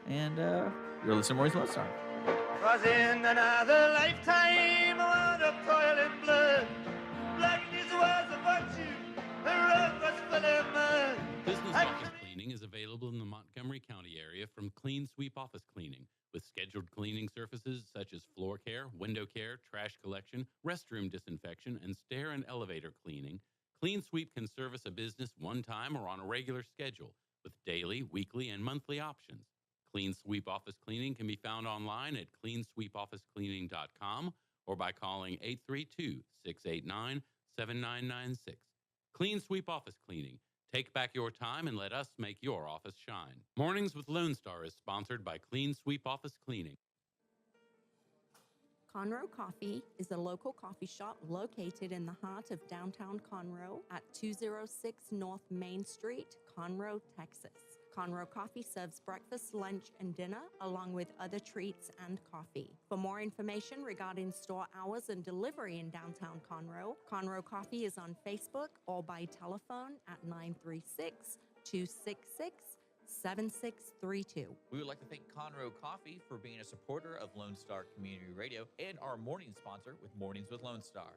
and you're listening to Mornings with Lone Star. 'Twas in another lifetime, a world of toil and blood. Blackness was a virtue, the road was full of mud. Business office cleaning is available in the Montgomery County area from Clean Sweep Office Cleaning, with scheduled cleaning services such as floor care, window care, trash collection, restroom disinfection, and stair and elevator cleaning. Clean Sweep can service a business one time or on a regular schedule, with daily, weekly, and monthly options. Clean Sweep Office Cleaning can be found online at cleansweepofficecleaning.com or by calling 832-689-7996. Clean Sweep Office Cleaning. Take back your time and let us make your office shine. Mornings with Lone Star is sponsored by Clean Sweep Office Cleaning. Conroe Coffee is a local coffee shop located in the heart of downtown Conroe at 206 North Main Street, Conroe, Texas. Conroe Coffee serves breakfast, lunch, and dinner, along with other treats and coffee. For more information regarding store hours and delivery in downtown Conroe, Conroe Coffee is on Facebook or by telephone at 936-266-7632. We would like to thank Conroe Coffee for being a supporter of Lone Star Community Radio and our morning sponsor with Mornings with Lone Star.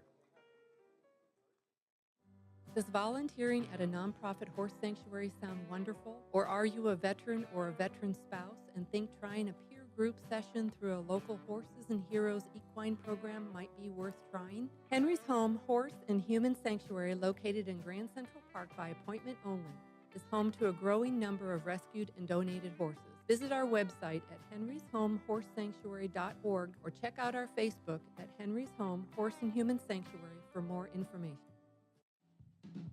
Does volunteering at a nonprofit horse sanctuary sound wonderful? Or are you a veteran or a veteran spouse and think trying a peer group session through a local Horses and Heroes equine program might be worth trying? Henry's Home Horse and Human Sanctuary, located in Grand Central Park by appointment only, is home to a growing number of rescued and donated horses. Visit our website at henryshomehorsesanctuary.org or check out our Facebook at Henry's Home Horse and Human Sanctuary for more information.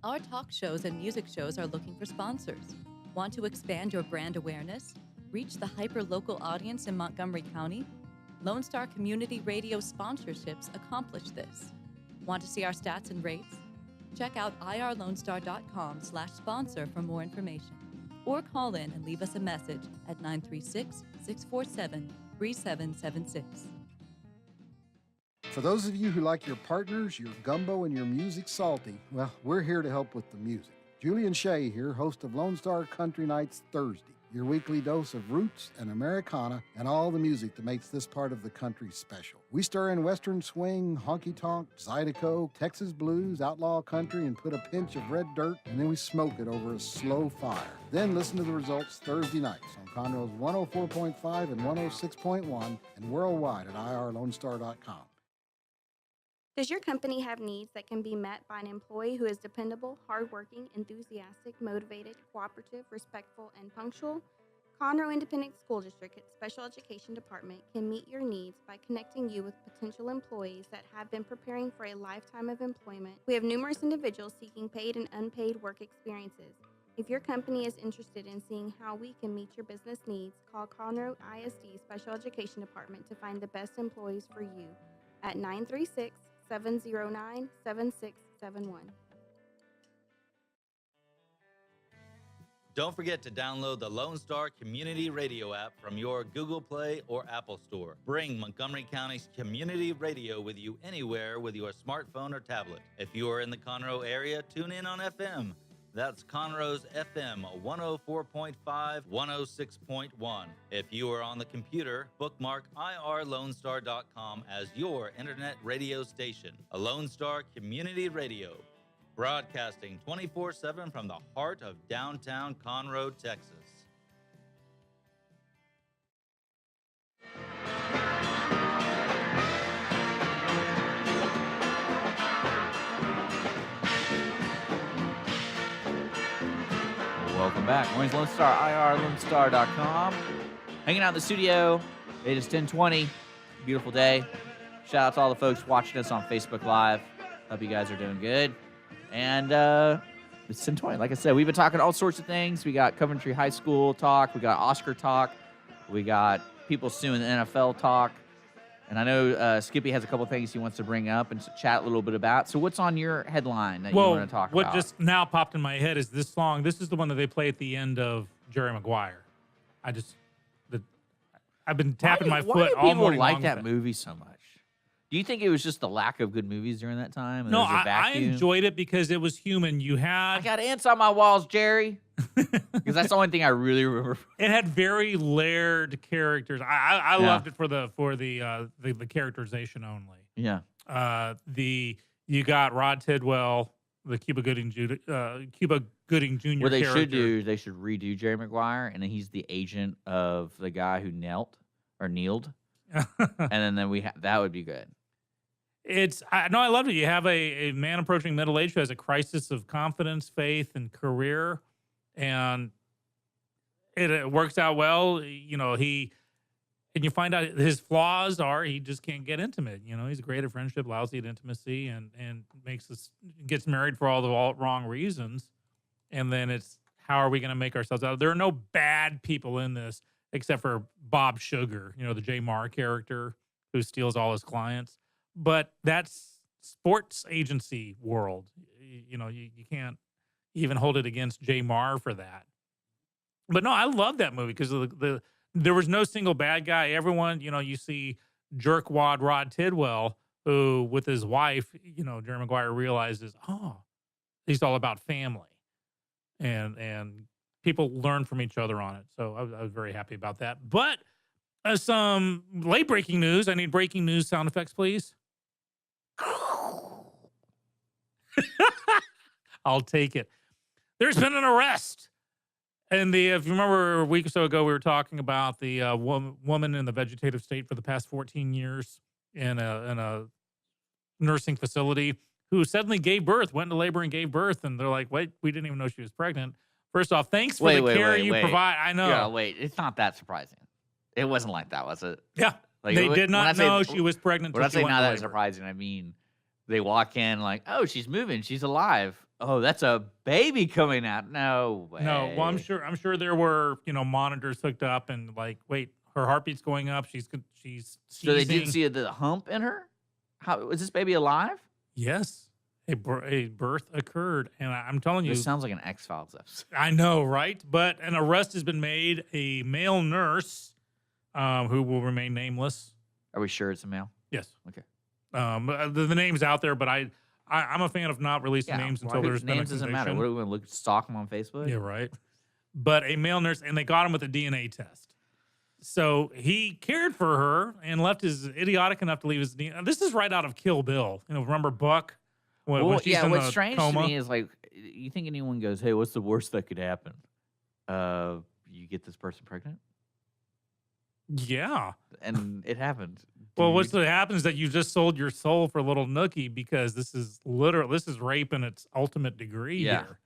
Our talk shows and music shows are looking for sponsors. Want to expand your brand awareness? Reach the hyper-local audience in Montgomery County? Lone Star Community Radio sponsorships accomplish this. Want to see our stats and rates? Check out irlonestar.com/sponsor for more information. Or call in and leave us a message at 936-647-3776. For those of you who like your partners, your gumbo, and your music salty, well, we're here to help with the music. Julian Shea here, host of Lone Star Country Nights Thursday, your weekly dose of roots and Americana and all the music that makes this part of the country special. We stir in Western swing, honky-tonk, Zydeco, Texas blues, outlaw country, and put a pinch of red dirt, and then we smoke it over a slow fire. Then listen to the results Thursday nights on Conroe's 104.5 and 106.1 and worldwide at irlonestar.com. Does your company have needs that can be met by an employee who is dependable, hardworking, enthusiastic, motivated, cooperative, respectful, and punctual? Conroe Independent School District Special Education Department can meet your needs by connecting you with potential employees that have been preparing for a lifetime of employment. We have numerous individuals seeking paid and unpaid work experiences. If your company is interested in seeing how we can meet your business needs, call Conroe ISD Special Education Department to find the best employees for you at 936-709-7671. Don't forget to download the Lone Star Community Radio app from your Google Play or Apple Store. Bring Montgomery County's community radio with you anywhere with your smartphone or tablet. If you are in the Conroe area, tune in on FM. That's Conroe's FM 104.5, 106.1. If you are on the computer, bookmark irlonestar.com as your internet radio station. A Lone Star Community Radio, broadcasting 24/7 from the heart of downtown Conroe, Texas. Welcome back. Mornings Lone Star, irlonestar.com. Hanging out in the studio. It is 10:20. Beautiful day. Shout out to all the folks watching us on Facebook Live. Hope you guys are doing good. And it's 10:20. Like I said, we've been talking all sorts of things. We got Coventry High School talk. We got Oscar talk. We got people suing the NFL talk. And I know Skippy has a couple things he wants to bring up and chat a little bit about. So what's on your headline that you want to talk what about? just now popped in my head is this song. This is the one that they play at the end of Jerry Maguire. I've been tapping my foot all morning long. Why do people like that movie so much? Do you think it was just the lack of good movies during that time? No, There was a I vacuum? enjoyed it because it was human. You had I got ants on my walls, Jerry. Because that's the only thing I really remember. it had very layered characters. I Yeah. loved it for the characterization only. Yeah. You got Rod Tidwell, the Cuba Gooding Jr. What they character. should do is they should redo Jerry Maguire, and then he's the agent of the guy who kneeled. And then that would be good. I loved it. You have a man approaching middle age who has a crisis of confidence, faith, and career, and it works out well. You know, and you find out his flaws are he just can't get intimate. You know, he's great at friendship, lousy at intimacy, and gets married for all the wrong reasons. And then it's how are we going to make ourselves out? There are no bad people in this except for Bob Sugar, you know, the Jay Marr character who steals all his clients. But that's sports agency world. You know, you can't even hold it against Jay Marr for that. But no, I love that movie because there was no single bad guy. Everyone, you know, you see jerkwad Rod Tidwell, who with his wife, you know, Jerry Maguire realizes, he's all about family. And people learn from each other on it. So I was very happy about that. But some late breaking news. I need breaking news sound effects, please. I'll take it. There's been an arrest. And if you remember a week or so ago, we were talking about the woman in the vegetative state for the past 14 years in a nursing facility who suddenly gave birth, went into labor and gave birth. And they're like, wait, we didn't even know she was pregnant. First off, thanks for the care you provide. I know. Yeah, wait. It's not that surprising. It wasn't like that, was it? Yeah. Like, they did not know she was pregnant. When I say not that labor. surprising, I mean they walk in like, oh, she's moving, she's alive. Oh, that's a baby coming out. No way. No, well, I'm sure there were, you know, monitors hooked up and like, wait, her heartbeat's going up. She's So they seizing. didn't see the hump in her? How is this baby alive? Yes. A birth occurred, and I'm telling you, This sounds like an X-Files episode. I know, right? But an arrest has been made. A male nurse, who will remain nameless. Are we sure it's a male? Yes. Okay. The name's out there, but I'm a fan of not releasing names until there's been a names doesn't matter. conviction. What are we going to stalk them on Facebook? Yeah, right. But a male nurse, and they got him with a DNA test. So he cared for her and is idiotic enough to leave his DNA. This is right out of Kill Bill. You know, remember Buck? When she's in what's the strange coma? to me is like, you think anyone goes, hey, what's the worst that could happen? You get this person pregnant? Yeah. And it happened. Well, what's what happens is that you just sold your soul for a little nookie because this is rape in its ultimate degree here.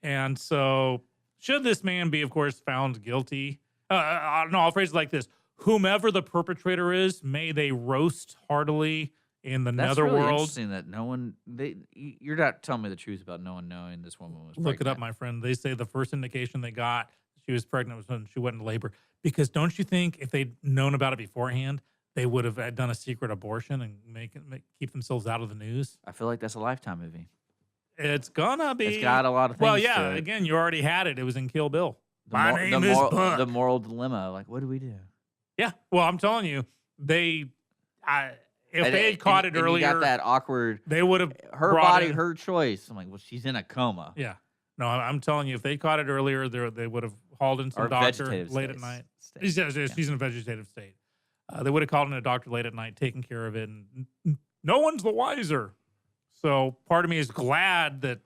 And so should this man be, of course, found guilty? No, I'll phrase it like this. Whomever the perpetrator is, may they roast heartily in the That's netherworld. really interesting that no one, you're not telling me the truth about no one knowing this woman was pregnant. Look it up, my friend. They say the first indication they got she was pregnant was when she went into labor. Because don't you think if they'd known about it beforehand, they would have done a secret abortion and keep themselves out of the news? I feel like that's a Lifetime movie. It's gonna be. It's got a lot of things. Well, yeah. to it. Again, you already had it. It was in Kill Bill. The moral dilemma. Like, what do we do? Yeah. Well, I'm telling you, if they had caught it earlier, you got that awkward. They would have her body, her choice. I'm like, well, she's in a coma. Yeah. No, I'm telling you, if they caught it earlier, they would have hauled in some doctor late at night. She's in a vegetative state. They would have called in a doctor late at night, taking care of it, and no one's the wiser. So part of me is glad that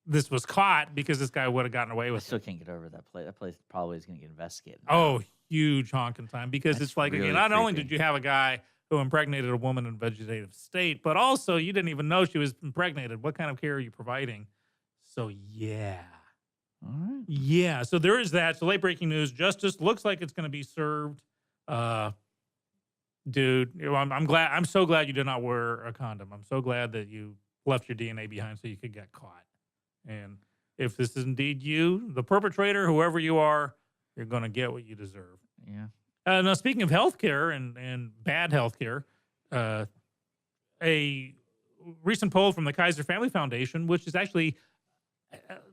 this was caught because this guy would have gotten away with it. I still can't get over that place. That place probably is going to get investigated. Oh, huge honking time. Because it's like, really again, not only creepy. did you have a guy who impregnated a woman in a vegetative state, but also you didn't even know she was impregnated. What kind of care are you providing? So, yeah. All right. Yeah, so there is that. So late breaking news. Justice looks like it's going to be served. Dude, you know, I'm glad. I'm so glad you did not wear a condom. I'm so glad that you left your DNA behind so you could get caught. And if this is indeed you, the perpetrator, whoever you are, you're going to get what you deserve. Yeah. Now, speaking of healthcare and bad healthcare, a recent poll from the Kaiser Family Foundation, which is actually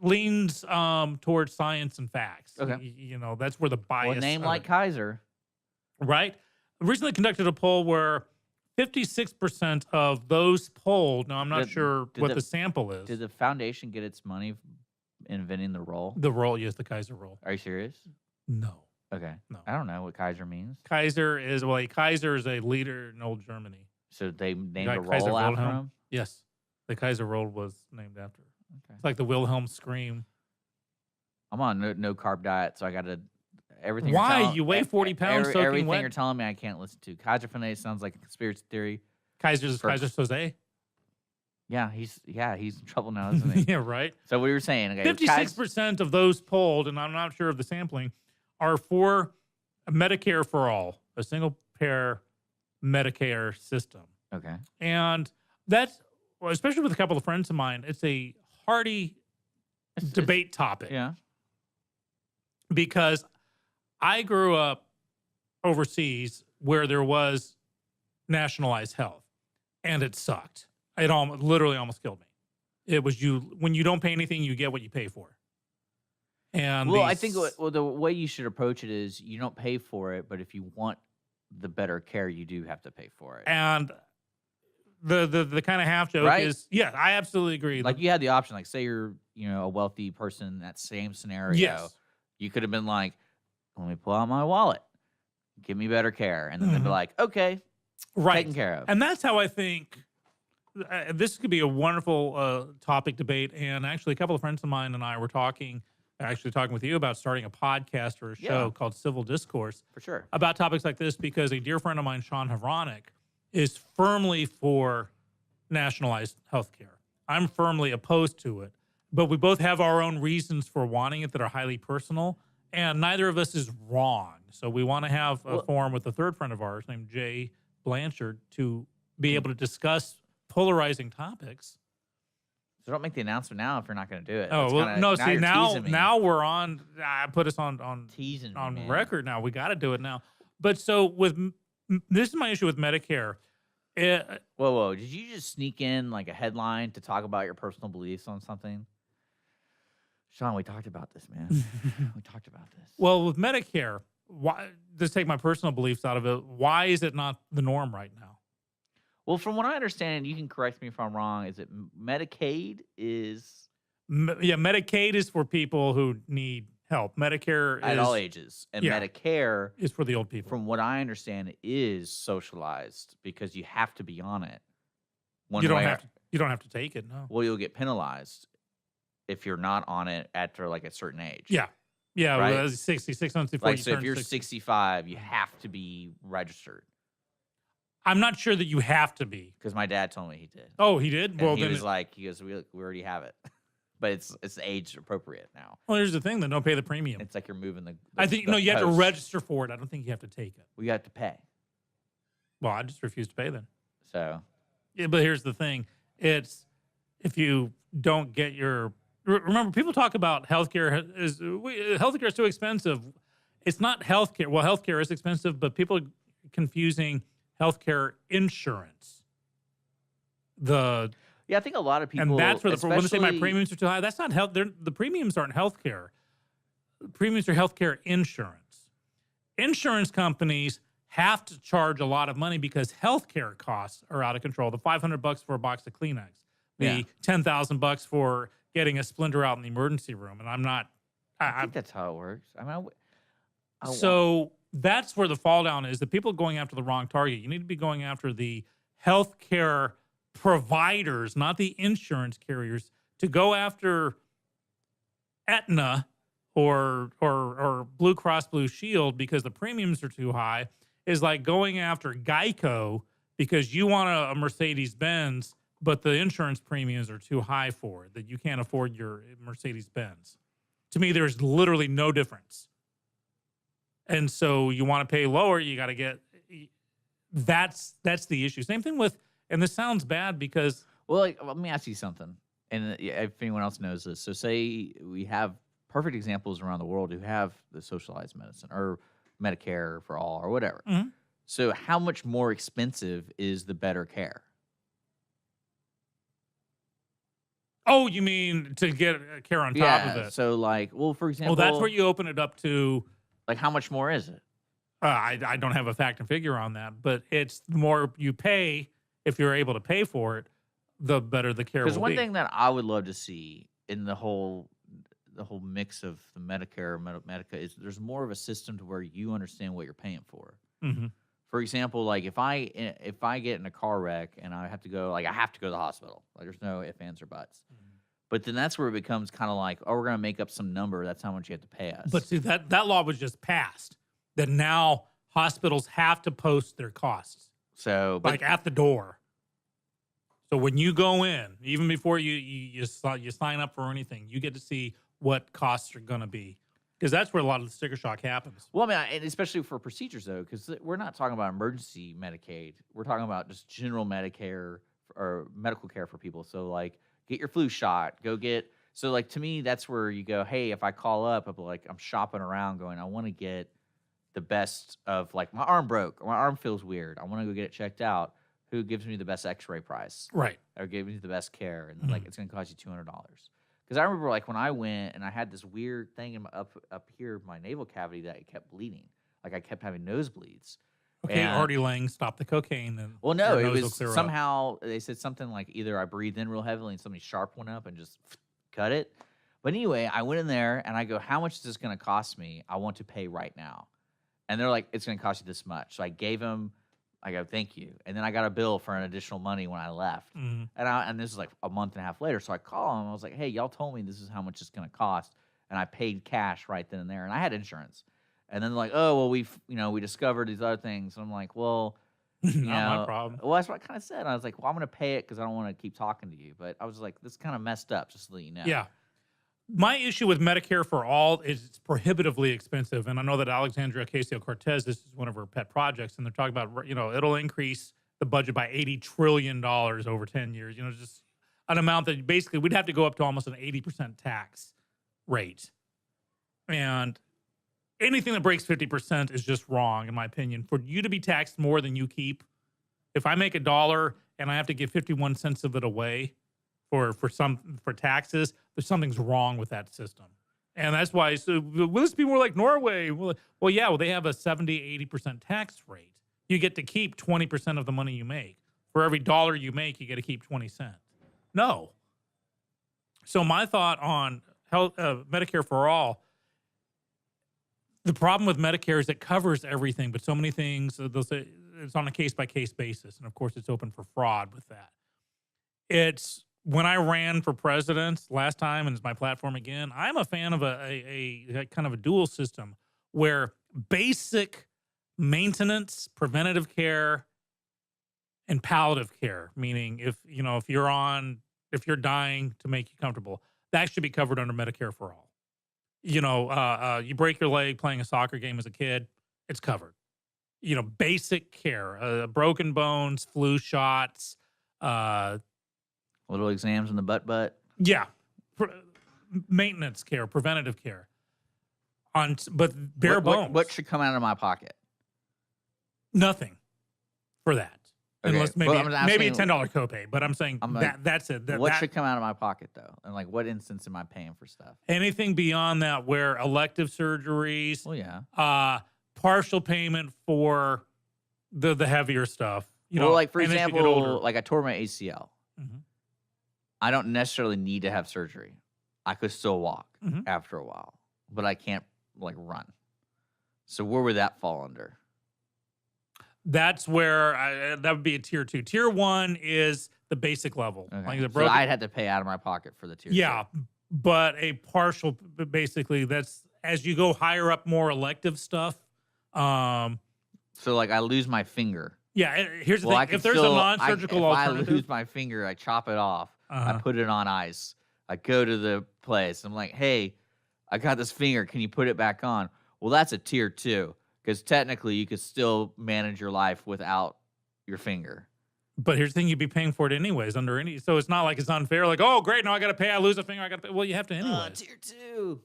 leans towards science and facts. Okay. You know, that's where the bias. Well, a name of like it- Kaiser. right? Recently conducted a poll where 56% of those polled. Now, I'm not sure Did what the sample is. Did the foundation get its money inventing the roll? The roll, yes, the Kaiser roll. Are you serious? No. Okay. No. I don't know what Kaiser means. Kaiser is Kaiser is a leader in old Germany. So they named Right, a Kaiser roll after Wilhelm? him? Yes, the Kaiser roll was named after. Okay. It's like the Wilhelm scream. I'm on no carb diet, so I got to everything. Why? You're telling, You weigh 40 pounds soaking Everything wet? you're telling me, I can't listen to. Kaiser Fanatic sounds like a conspiracy theory. Kaiser For- Soze. Yeah, he's in trouble now, isn't he? Yeah, right. So we were saying, okay, 56% of those polled, and I'm not sure of the sampling, are for Medicare for all, a single payer Medicare system. Okay. And that's, well, especially with a couple of friends of mine, it's a hearty debate topic. Yeah. Because I grew up overseas where there was nationalized health, and it sucked. It literally almost killed me. It was when you don't pay anything, you get what you pay for. And Well, I think the way you should approach it is you don't pay for it, but if you want the better care, you do have to pay for it. And the kind of half joke Right? is, yeah, I absolutely agree. Like you had the option, like say you're a wealthy person in that same scenario. Yes. You could have been like, let me pull out my wallet, give me better care, and then they'd be like, okay, right, taken care of. And that's how I think this could be a wonderful topic debate. And actually, a couple of friends of mine and I were talking with you about starting a podcast or a show called Civil Discourse. For sure. About topics like this, because a dear friend of mine, Sean Havronik, is firmly for nationalized health care. I'm firmly opposed to it, but we both have our own reasons for wanting it that are highly personal, and neither of us is wrong. So we want to have a forum with a third friend of ours named Jay Blanchard to be able to discuss polarizing topics. So don't make the announcement now if you're not going to do it. Oh, That's well, kinda- no, see, you're now teasing me. we're on, put us on teasing me, on man. record now. We got to do it now. But so this is my issue with Medicare. Whoa. Did you just sneak in like a headline to talk about your personal beliefs on something? Sean, we talked about this, man. We talked about this. Well, with Medicare, why, just take my personal beliefs out of it, why is it not the norm right now? Well, from what I understand, you can correct me if I'm wrong, is it Medicaid is... Medicaid is for people who need help. Medicare at is all ages. And Medicare is for the old people. From what I understand, is socialized because you have to be on it. You don't have to take it, no. Well, you'll get penalized if you're not on it after like a certain age. Yeah. Yeah, right? well, 66 months before like, you so turn if you're 60. 65, you have to be registered. I'm not sure that you have to be. Because my dad told me he did. Oh, he did? And Well, he then was like, we already have it. But it's age appropriate now. Well, here's the thing, then don't pay the premium. It's like you're moving the I think, the no, you have to post. register for it. I don't think you have to take it. We have to pay. Well, I just refuse to pay then. So. Yeah, but here's the thing. It's if you don't get your... Remember, people talk about healthcare. Healthcare is too expensive. It's not healthcare. Well, healthcare is expensive, but people are confusing healthcare insurance. Yeah, I think a lot of people... And that's where when they say my especially- premiums are too high, that's not health. The premiums aren't healthcare. The premiums are healthcare insurance. Insurance companies have to charge a lot of money because healthcare costs are out of control. The $500 for a box of Kleenex, the Yeah. $10,000 for getting a splinter out in the emergency room, and I'm not. I think that's how it works. I mean, So that's where the fall down is. The people going after the wrong target. You need to be going after the healthcare providers, not the insurance carriers. To go after Aetna or Blue Cross Blue Shield because the premiums are too high is like going after Geico because you want a Mercedes Benz, but the insurance premiums are too high for it, that you can't afford your Mercedes Benz. To me, there's literally no difference. And so you want to pay lower, you got to get, that's the issue. Same thing with, and this sounds bad because. Well, like, let me ask you something. And if anyone else knows this. So say we have perfect examples around the world who have the socialized medicine or Medicare for all or whatever. Mhm. So how much more expensive is the better care? Oh, you mean to get care on top of it? So like, well, for example, Well, that's where you open it up to. like how much more is it? I don't have a fact and figure on that, but it's the more you pay, if you're able to pay for it, the better the care will Because one be. thing that I would love to see in the whole mix of the Medicare and Medicaid is there's more of a system to where you understand what you're paying for. Mhm. For example, like if I get in a car wreck and I have to go to the hospital, like there's no ifs, ands, or buts. But then that's where it becomes kind of like, oh, we're gonna make up some number. That's how much you have to pay us. But see, that law was just passed. That now hospitals have to post their costs, so like at the door. So when you go in, even before you sign up for anything, you get to see what costs are going to be, because that's where a lot of the sticker shock happens. Well, I mean, and especially for procedures though, because we're not talking about emergency Medicaid. We're talking about just general Medicare or medical care for people. So like, get your flu shot. Go get. So like to me, that's where you go. Hey, if I call up, I'm shopping around, going, I want to get the best of, like, my arm broke, or my arm feels weird. I want to go get it checked out. Who gives me the best X-ray price? Right. Or gives me the best care, and like it's going to cost you $200. Because I remember like when I went and I had this weird thing in my, up here, my navel cavity, that it kept bleeding. Like I kept having nosebleeds. Okay, And- Artie Lang stopped the cocaine. And well, no, your it nose will was clear up. somehow they said something like either I breathed in real heavily and something sharp went up and just cut it. But anyway, I went in there and I go, how much is this going to cost me? I want to pay right now. And they're like, it's going to cost you this much. So I gave them, I go, thank you. And then I got a bill for an additional money when I left. Mhm. And this is like a month and a half later. So I call them. I was like, hey, y'all told me this is how much it's going to cost. And I paid cash right then and there. And I had insurance. And then they're like, oh, well, we discovered these other things. And I'm like, well, Not my problem. well, that's what I kind of said. And I was like, well, I'm going to pay it because I don't want to keep talking to you. But I was like, this is kind of messed up, just to let you know. Yeah. My issue with Medicare for all is it's prohibitively expensive. And I know that Alexandria Ocasio-Cortez, this is one of her pet projects, and they're talking about, it'll increase the budget by $80 trillion over 10 years. Just an amount that basically we'd have to go up to almost an 80% tax rate. And anything that breaks 50% is just wrong, in my opinion. For you to be taxed more than you keep, if I make $1 and I have to give 51 cents of it away for taxes, there's something's wrong with that system. And that's why, so will this be more like Norway? Well, they have a 70, 80% tax rate. You get to keep 20% of the money you make. For every dollar you make, you get to keep 20 cents. No. So my thought on Medicare for all, the problem with Medicare is it covers everything, but so many things, they'll say it's on a case-by-case basis. And of course, it's open for fraud with that. It's when I ran for president last time, and it's my platform again, I'm a fan of a kind of a dual system where basic maintenance, preventative care, and palliative care, meaning if you're dying to make you comfortable, that should be covered under Medicare for all. You break your leg playing a soccer game as a kid, it's covered. Basic care, broken bones, flu shots, little exams in the butt. Yeah. Maintenance care, preventative care. But bare bones. What should come out of my pocket? Nothing for that. Okay, Unless well, I'm maybe a asking- $10 copay. But I'm saying that's it. What should come out of my pocket, though? And like, what instance am I paying for stuff? Anything beyond that, where elective surgeries, Well, yeah. partial payment for the heavier stuff. Well, like, for and as you get older. example, like I tore my ACL. Mhm. I don't necessarily need to have surgery. I could still walk Mhm. after a while, but I can't like run. So where would that fall under? That's where that would be a tier 2. Tier 1 is the basic level. Okay. Like the So broken, I'd have to pay out of my pocket for the tier. yeah, but a partial, basically, that's as you go higher up, more elective stuff. So like I lose my finger. Yeah, here's the Well, I thing. can If there's still- a non-surgical if alternative, I lose my finger, I chop it off. I Uh-huh. put it on ice. I go to the place. I'm like, hey, I got this finger. Can you put it back on? Well, that's a tier 2 because technically you could still manage your life without your finger. but here's the thing: you'd be paying for it anyways under any. So it's not like it's unfair. Like, oh, great, now I got to pay. I lose a finger. I got to pay. Well, you have to anyways. Tier 2.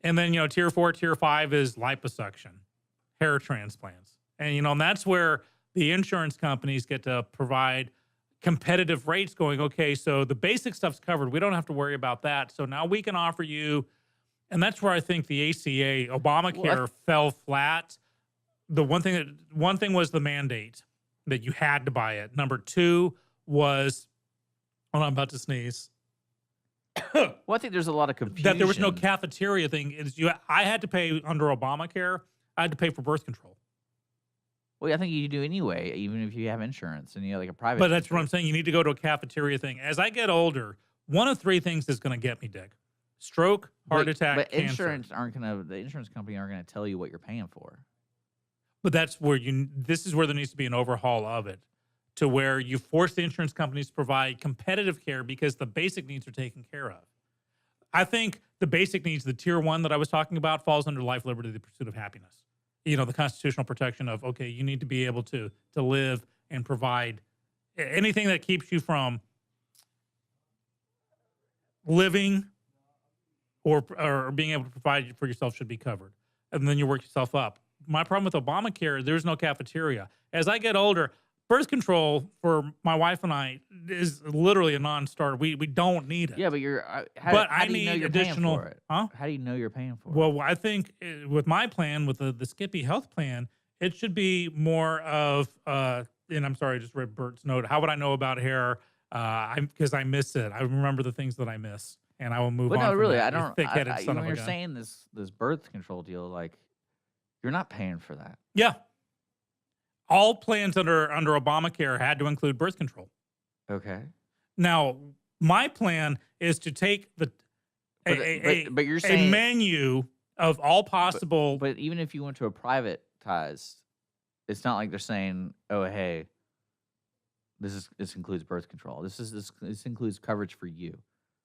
And then tier 4, tier 5 is liposuction, hair transplants. And, and that's where the insurance companies get to provide competitive rates going, okay, so the basic stuff's covered. We don't have to worry about that. So now we can offer you, and that's where I think the ACA, Obamacare fell flat. The one thing was the mandate that you had to buy it. Number two was, oh, I'm about to sneeze. Well, I think there's a lot of confusion. That there was no cafeteria thing. I had to pay under Obamacare. I had to pay for birth control. Well, I think you do anyway, even if you have insurance and like a private. But that's what I'm saying. You need to go to a cafeteria thing. As I get older, one of three things is going to get me, Dick: stroke, heart attack, but cancer. The insurance company aren't going to tell you what you're paying for. But that's where this is where there needs to be an overhaul of it, to where you force the insurance companies to provide competitive care because the basic needs are taken care of. I think the basic needs, the tier one that I was talking about, falls under life, liberty, the pursuit of happiness. The constitutional protection of, okay, you need to be able to live and provide anything that keeps you from living or being able to provide for yourself should be covered. And then you work yourself up. My problem with Obamacare, there's no cafeteria. As I get older, birth control for my wife and I is literally a non-starter. We don't need it. Yeah, but how do you know you're additional, paying for it? Huh? How do you know you're paying for it? Well, I think with my plan, with the Skippy Health plan, it should be more of, and I'm sorry, I just read Bert's note. How would I know about hair? Because I miss it. I remember the things that I miss, and I will move on. But no, from really, that. I don't. Thick-headed son when of a you're gun. saying this birth control deal, like you're not paying for that. Yeah. All plans under Obamacare had to include birth control. Okay. Now, my plan is to take but you're a saying menu of all possible. But even if you went to a privatized, it's not like they're saying, "Oh, hey, this includes birth control. This includes coverage for you."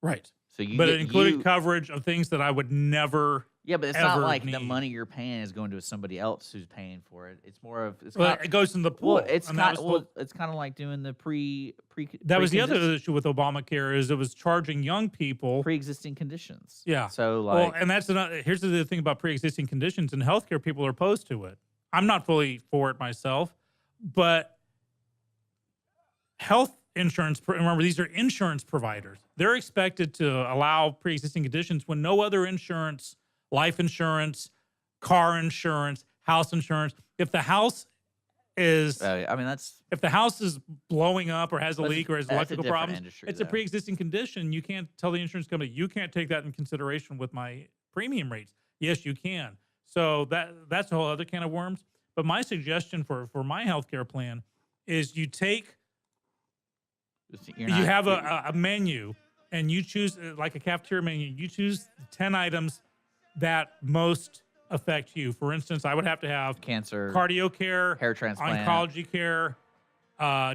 Right. So but it included coverage of things that I would never. Yeah, but it's not like need. the money you're paying is going to somebody else who's paying for it. It's more of it goes in the pool. Well, it's kind of like doing the pre. That was the other issue with Obamacare is it was charging young people pre-existing conditions. Yeah. So and that's another. Here's the thing about pre-existing conditions in healthcare. People are opposed to it. I'm not fully for it myself, but health insurance. Remember, these are insurance providers. They're expected to allow pre-existing conditions when no other insurance. Life insurance, car insurance, house insurance. If the house is, if the house is blowing up or has a leak or has electrical problems, it's a pre-existing condition. You can't tell the insurance company, you can't take that in consideration with my premium rates. Yes, you can. So that's a whole other can of worms. But my suggestion for my healthcare plan is you take, you have a menu and you choose like a cafeteria menu. You choose 10 items that most affect you. For instance, I would have to have cancer, cardio care, hair transplant, oncology care,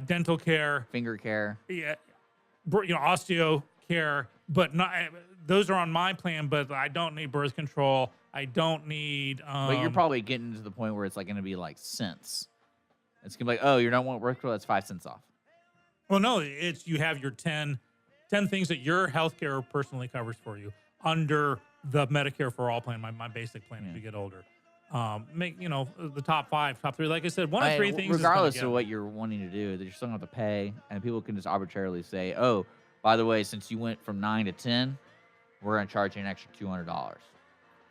dental care, finger care, osteo care. But not those are on my plan. But I don't need birth control. I don't need. But you're probably getting to the point where it's like going to be like cents. It's gonna be like, oh, you don't want birth control? That's 5 cents off. Well, no, it's you have your 10 things that your healthcare personally covers for you under the Medicare for All plan, my basic plan as you get older. Make the top 5, top 3. Like I said, one of 3 things. Regardless of what you're wanting to do, that you're still going to have to pay, and people can just arbitrarily say, "Oh, by the way, since you went from 9 to 10, we're going to charge you an extra $200."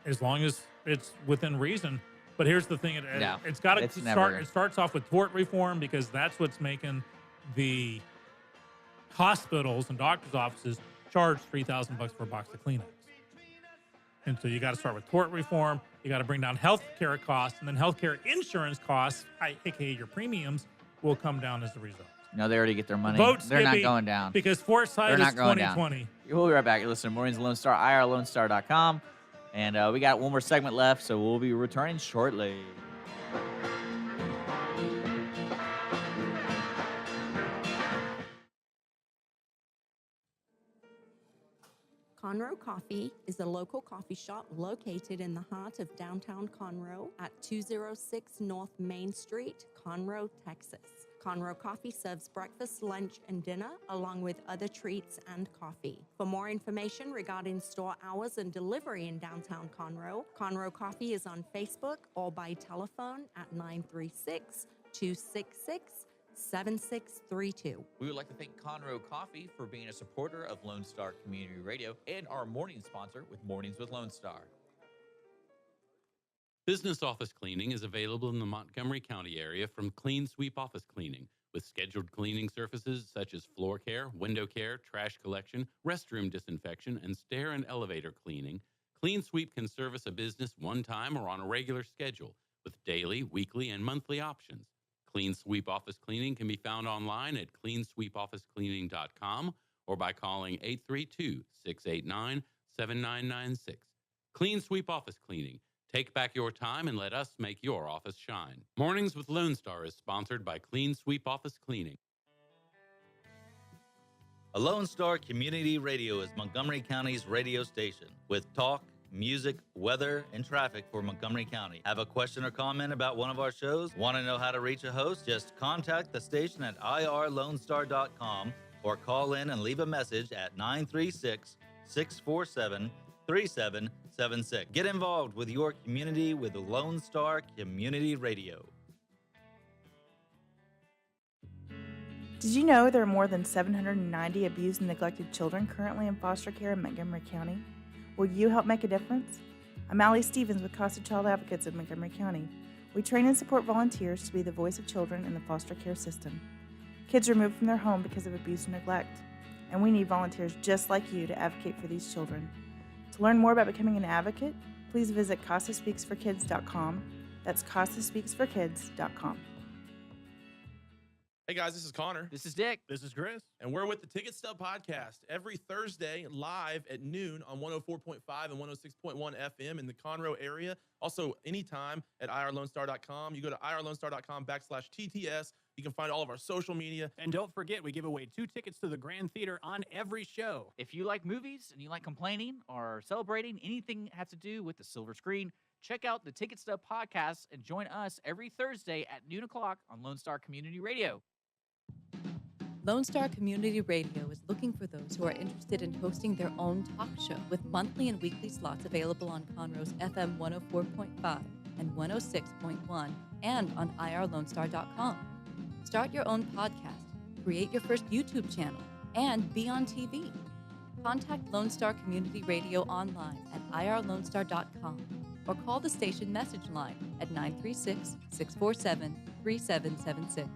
As long as it's within reason. But here's the thing: it's got to start. It starts off with tort reform because that's what's making the hospitals and doctors' offices charge $3,000 for a box of Kleenex. And so you got to start with tort reform. You got to bring down healthcare costs, and then healthcare insurance costs, aka your premiums, will come down as a result. No, they already get their money. Vote They're Skippy, not going down because foresight is 2020. We'll be right back. You're listening to Mornings Lone Star, irlonestar.com, and we got one more segment left, so we'll be returning shortly. Conroe Coffee is a local coffee shop located in the heart of downtown Conroe at 206 North Main Street, Conroe, Texas. Conroe Coffee serves breakfast, lunch, and dinner, along with other treats and coffee. For more information regarding store hours and delivery in downtown Conroe, Conroe Coffee is on Facebook or by telephone at 936-266-7632. We would like to thank Conroe Coffee for being a supporter of Lone Star Community Radio and our morning sponsor with Mornings with Lone Star. Business office cleaning is available in the Montgomery County area from Clean Sweep Office Cleaning, with scheduled cleaning services such as floor care, window care, trash collection, restroom disinfection, and stair and elevator cleaning. Clean Sweep can service a business one time or on a regular schedule, with daily, weekly, and monthly options. Clean Sweep Office Cleaning can be found online at cleansweepofficecleaning.com or by calling 832-689-7996. Clean Sweep Office Cleaning. Take back your time and let us make your office shine. Mornings with Lone Star is sponsored by Clean Sweep Office Cleaning. A Lone Star Community Radio is Montgomery County's radio station with talk, music, weather, and traffic for Montgomery County. Have a question or comment about one of our shows? Want to know how to reach a host? Just contact the station at irlonestar.com or call in and leave a message at 936-647-3776. Get involved with your community with Lone Star Community Radio. Did you know there are more than 790 abused and neglected children currently in foster care in Montgomery County? Will you help make a difference? I'm Allie Stevens with Casa Child Advocates of Montgomery County. We train and support volunteers to be the voice of children in the foster care system. Kids are removed from their home because of abuse and neglect, and we need volunteers just like you to advocate for these children. To learn more about becoming an advocate, please visit CasaSpeaksForKids.com. That's CasaSpeaksForKids.com. Hey guys, this is Connor. This is Dick. This is Chris. And we're with the Ticket Stub Podcast every Thursday live at noon on 104.5 and 106.1 FM in the Conroe area. Also, anytime at irlonestar.com. You go to irlonestar.com/TTS. You can find all of our social media. And don't forget, we give away 2 tickets to the Grand Theater on every show. If you like movies and you like complaining or celebrating anything that has to do with the silver screen, check out the Ticket Stub Podcast and join us every Thursday at noon o'clock on Lone Star Community Radio. Lone Star Community Radio is looking for those who are interested in hosting their own talk show with monthly and weekly slots available on Conroe's FM 104.5 and 106.1 and on irlonestar.com. Start your own podcast, create your first YouTube channel, and be on TV. Contact Lone Star Community Radio online at irlonestar.com or call the station message line at 936-647-3776.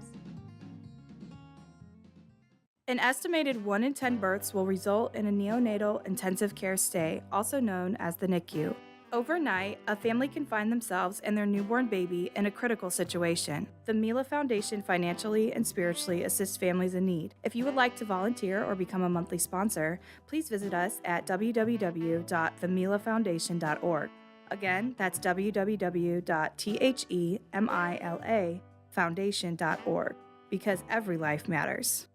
An estimated 1 in 10 births will result in a neonatal intensive care stay, also known as the NICU. Overnight, a family can find themselves and their newborn baby in a critical situation. The Mila Foundation financially and spiritually assists families in need. If you would like to volunteer or become a monthly sponsor, please visit us at www.themilafoundation.org. Again, that's www.themilafoundation.org, because every life matters.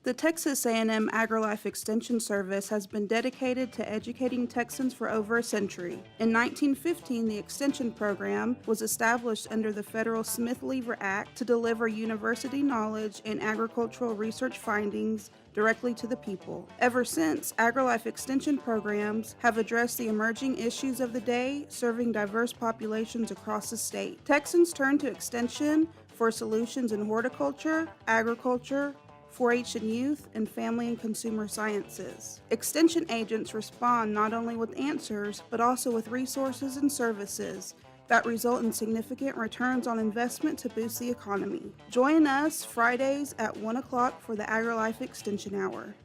The Texas A&M AgriLife Extension Service has been dedicated to educating Texans for over a century. In 1915, the Extension Program was established under the federal Smith-Lever Act to deliver university knowledge and agricultural research findings directly to the people. Ever since, AgriLife Extension programs have addressed the emerging issues of the day, serving diverse populations across the state. Texans turn to Extension for solutions in horticulture, agriculture, 4-H and youth, and family and consumer sciences. Extension agents respond not only with answers, but also with resources and services that result in significant returns on investment to boost the economy. Join us Fridays at 1 o'clock for the AgriLife Extension Hour.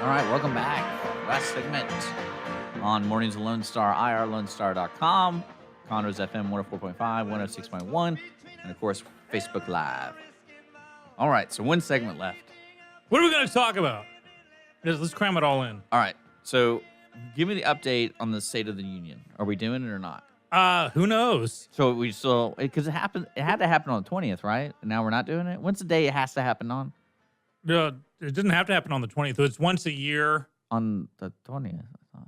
All right, welcome back. Last segment on Mornings with Lone Star, irlonestar.com, Conroe's FM 104.5, 106.1, and of course, Facebook Live. All right, so 1 segment left. What are we going to talk about? Let's cram it all in. All right, so give me the update on the State of the Union. Are we doing it or not? Who knows? So we still, because it happened. It had to happen on the 20th, right? And now we're not doing it. When's the day it has to happen on? It doesn't have to happen on the 20th. It's once a year. On the 20th, I thought.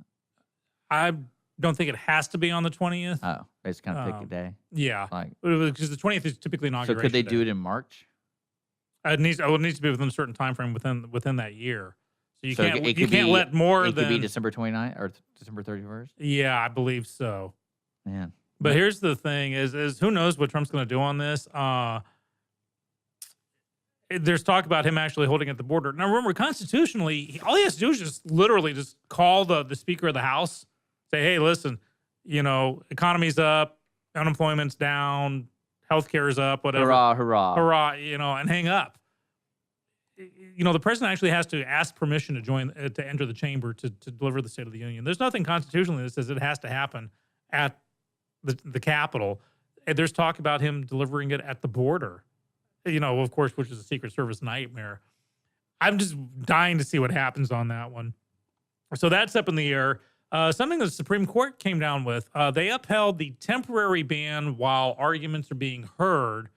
I don't think it has to be on the 20th. Oh, they just kind of pick a day. Yeah, Like, because the 20th is typically so inauguration. could they day. do it in March? It needs to be within a certain time frame within that year. So you can't it you could can't be- let more It than could be December 29th or December 31st. Yeah, I believe so. Man, But here's the thing: is who knows what Trump's going to do on this? There's talk about him actually holding at the border. Now, remember, constitutionally, all he has to do is just literally just call the Speaker of the House, say, "Hey, listen, economy's up, unemployment's down, healthcare is up, whatever, hurrah, hurrah, hurrah," and hang up. The president actually has to ask permission to enter the chamber to deliver the State of the Union. There's nothing constitutionally that says it has to happen at the Capitol. And there's talk about him delivering it at the border, of course, which is a Secret Service nightmare. I'm just dying to see what happens on that one. So that's up in the air. Something that the Supreme Court came down with, they upheld the temporary ban while arguments are being heard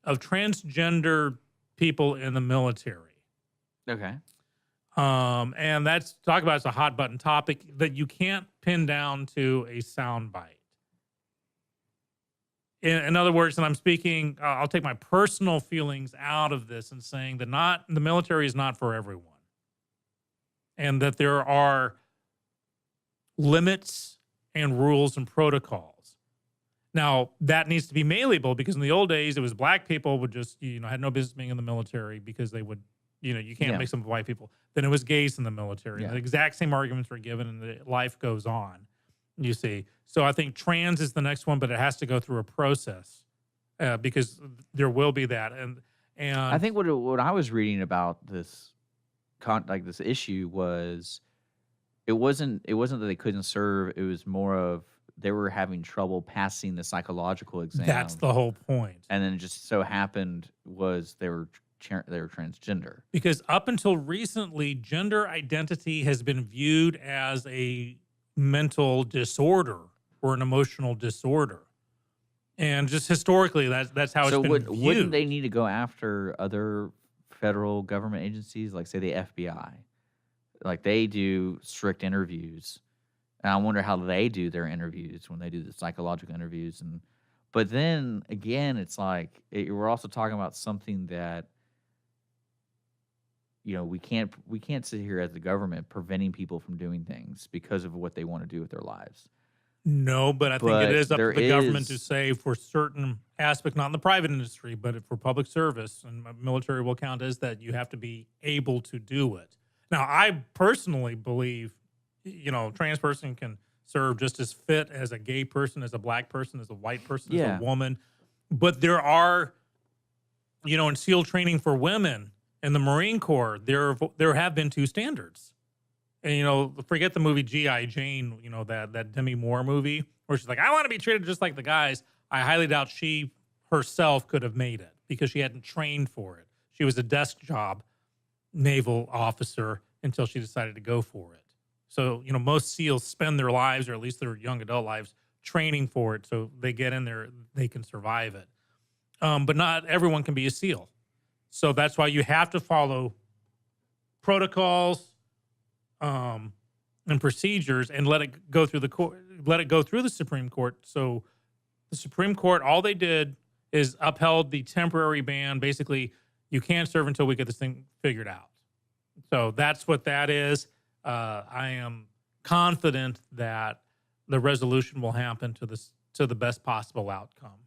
of transgender people in the military. Okay. And that's talk about it's a hot button topic that you can't pin down to a soundbite. In other words, and I'm speaking, I'll take my personal feelings out of this and saying that the military is not for everyone, and that there are limits and rules and protocols. Now, that needs to be malleable, because in the old days, it was black people would just, had no business being in the military because they would, you can't mix them with white people. Then it was gays in the military. Yeah. The exact same arguments were given, and life goes on, you see. So I think trans is the next one, but it has to go through a process because there will be that. And I think what I was reading about this this issue was it wasn't that they couldn't serve. It was more of they were having trouble passing the psychological exam. That's the whole point. And then it just so happened was they were transgender. Because up until recently, gender identity has been viewed as a mental disorder or an emotional disorder. And just historically, that's how it's been viewed. Wouldn't they need to go after other federal government agencies, like say the FBI? Like they do strict interviews. And I wonder how they do their interviews when they do the psychological interviews. But then again, it's like we're also talking about something that we can't sit here as the government preventing people from doing things because of what they want to do with their lives. No, but I think it is up to the government to is- say for certain aspects, not in the private industry, but for public service, and military will count as that, you have to be able to do it. Now, I personally believe, trans person can serve just as fit as a gay person, as a black person, as a white person, as Yeah. a woman. But there are, in SEAL training for women in the Marine Corps, there have been two standards. And, forget the movie G.I. Jane, that Demi Moore movie, where she's like, I want to be treated just like the guys. I highly doubt she herself could have made it because she hadn't trained for it. She was a desk job naval officer until she decided to go for it. So, most SEALs spend their lives, or at least their young adult lives, training for it. So they get in there, they can survive it. But not everyone can be a SEAL. So that's why you have to follow protocols and procedures and let it go through the court, let it go through the Supreme Court. So the Supreme Court, all they did is upheld the temporary ban. Basically, you can't serve until we get this thing figured out. So that's what that is. I am confident that the resolution will happen to the best possible outcome.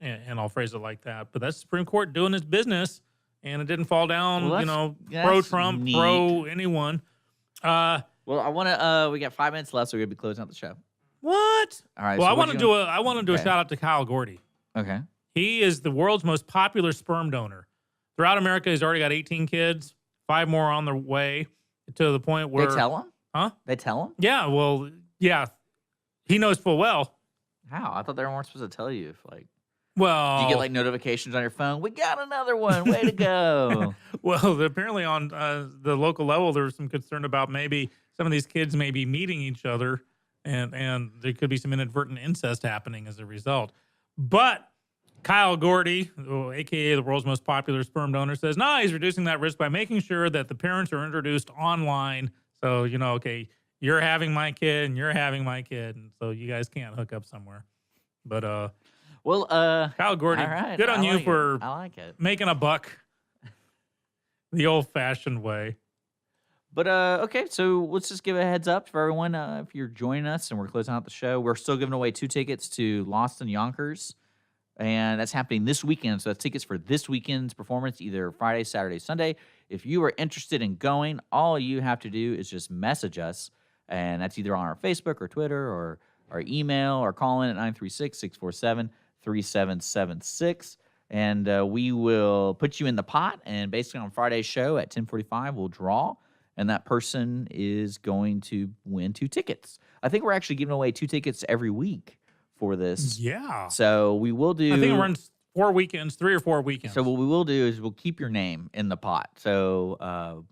And I'll phrase it like that. But that's the Supreme Court doing its business, and it didn't fall down, pro-Trump, neat. pro-anyone. Well, I want to. We got 5 minutes left, so we're gonna be closing out the show. What? All right. Well, so I want to do a Okay. shout out to Kyle Gordy. Okay. He is the world's most popular sperm donor. Throughout America, he's already got 18 kids, 5 more on their way, to the point where... They tell him? Huh? They tell him? Yeah, well, yeah. He knows full well. How? I thought they weren't supposed to tell you if Well... Do you get like notifications on your phone? We got another one. Way to go. Well, apparently on the local level, there was some concern about maybe some of these kids may be meeting each other, and there could be some inadvertent incest happening as a result. But Kyle Gordy, a.k.a. the world's most popular sperm donor, says, no, he's reducing that risk by making sure that the parents are introduced online. So, okay, you're having my kid and you're having my kid, and so you guys can't hook up somewhere. But Kyle Gordy, all right, good on I you like for it. I like it. making a buck the old-fashioned way. But okay, so let's just give a heads up for everyone. If you're joining us and we're closing out the show, we're still giving away 2 tickets to Lost in Yonkers, and that's happening this weekend. So that's tickets for this weekend's performance, either Friday, Saturday, Sunday. If you are interested in going, all you have to do is just message us, and that's either on our Facebook or Twitter or our email, or call in at 936-647-3776. And we will put you in the pot, and basically on Friday's show at 10:45, we'll draw, and that person is going to win 2 tickets. I think we're actually giving away 2 tickets every week for this. Yeah. So we will do... I think it runs 4 weekends, 3 or 4 weekends. So what we will do is we'll keep your name in the pot. So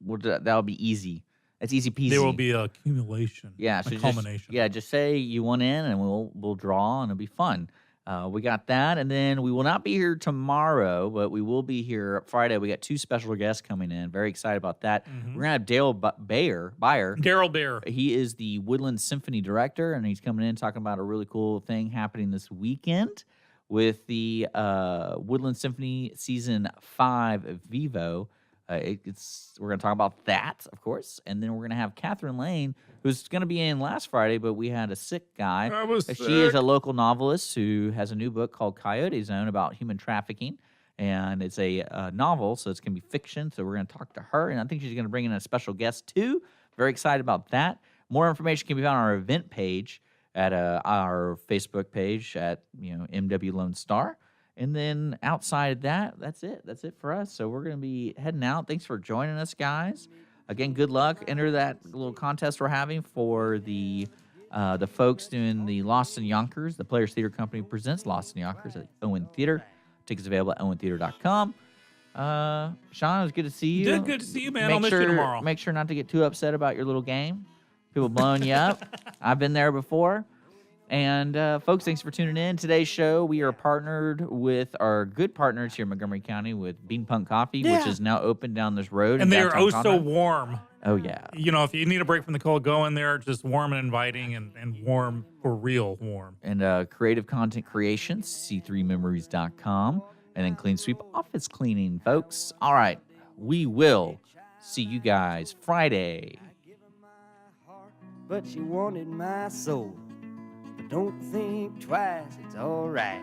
that'll be easy. That's easy peasy. There will be a accumulation. Yeah, so a culmination. just say you want in, and we'll draw, and it'll be fun. We got that, and then we will not be here tomorrow, but we will be here Friday. We got 2 special guests coming in. Very excited about that. Mhm. We're gonna have Dale Bayer. Daryl Bayer. He is the Woodland Symphony director, and he's coming in talking about a really cool thing happening this weekend with the Woodland Symphony Season 5 Vivo. We're going to talk about that, of course, and then we're going to have Catherine Lane, who's going to be in last Friday, but we had a sick guy. I was She is sick. a local novelist who has a new book called Coyote Zone about human trafficking, and it's a novel, so it's going to be fiction, so we're going to talk to her, and I think she's going to bring in a special guest, too. Very excited about that. More information can be found on our event page at our Facebook page at MW Lone Star. And then outside of that, that's it. That's it for us. So we're going to be heading out. Thanks for joining us, guys. Again, good luck. Enter that little contest we're having for the folks doing the Lost in Yonkers. The Players Theater Company presents Lost in Yonkers at Owen Theater. Tickets available at owentheater.com. Sean, it was good to see you. Good to see you, man. I'll miss you tomorrow. Make sure not to get too upset about your little game. People blowing you up. I've been there before. And folks, thanks for tuning in. Today's show, we are partnered with our good partners here in Montgomery County with Bean Punk Coffee, which is now open down this road. And in they are downtown so Conroe. warm. Oh, yeah. If you need a break from the cold, go in there. Just warm and inviting and warm for real warm. And creative content creations, c3memories.com. And then Clean Sweep Office Cleaning, folks. All right. We will see you guys Friday. But she wanted my soul. But don't think twice, it's alright.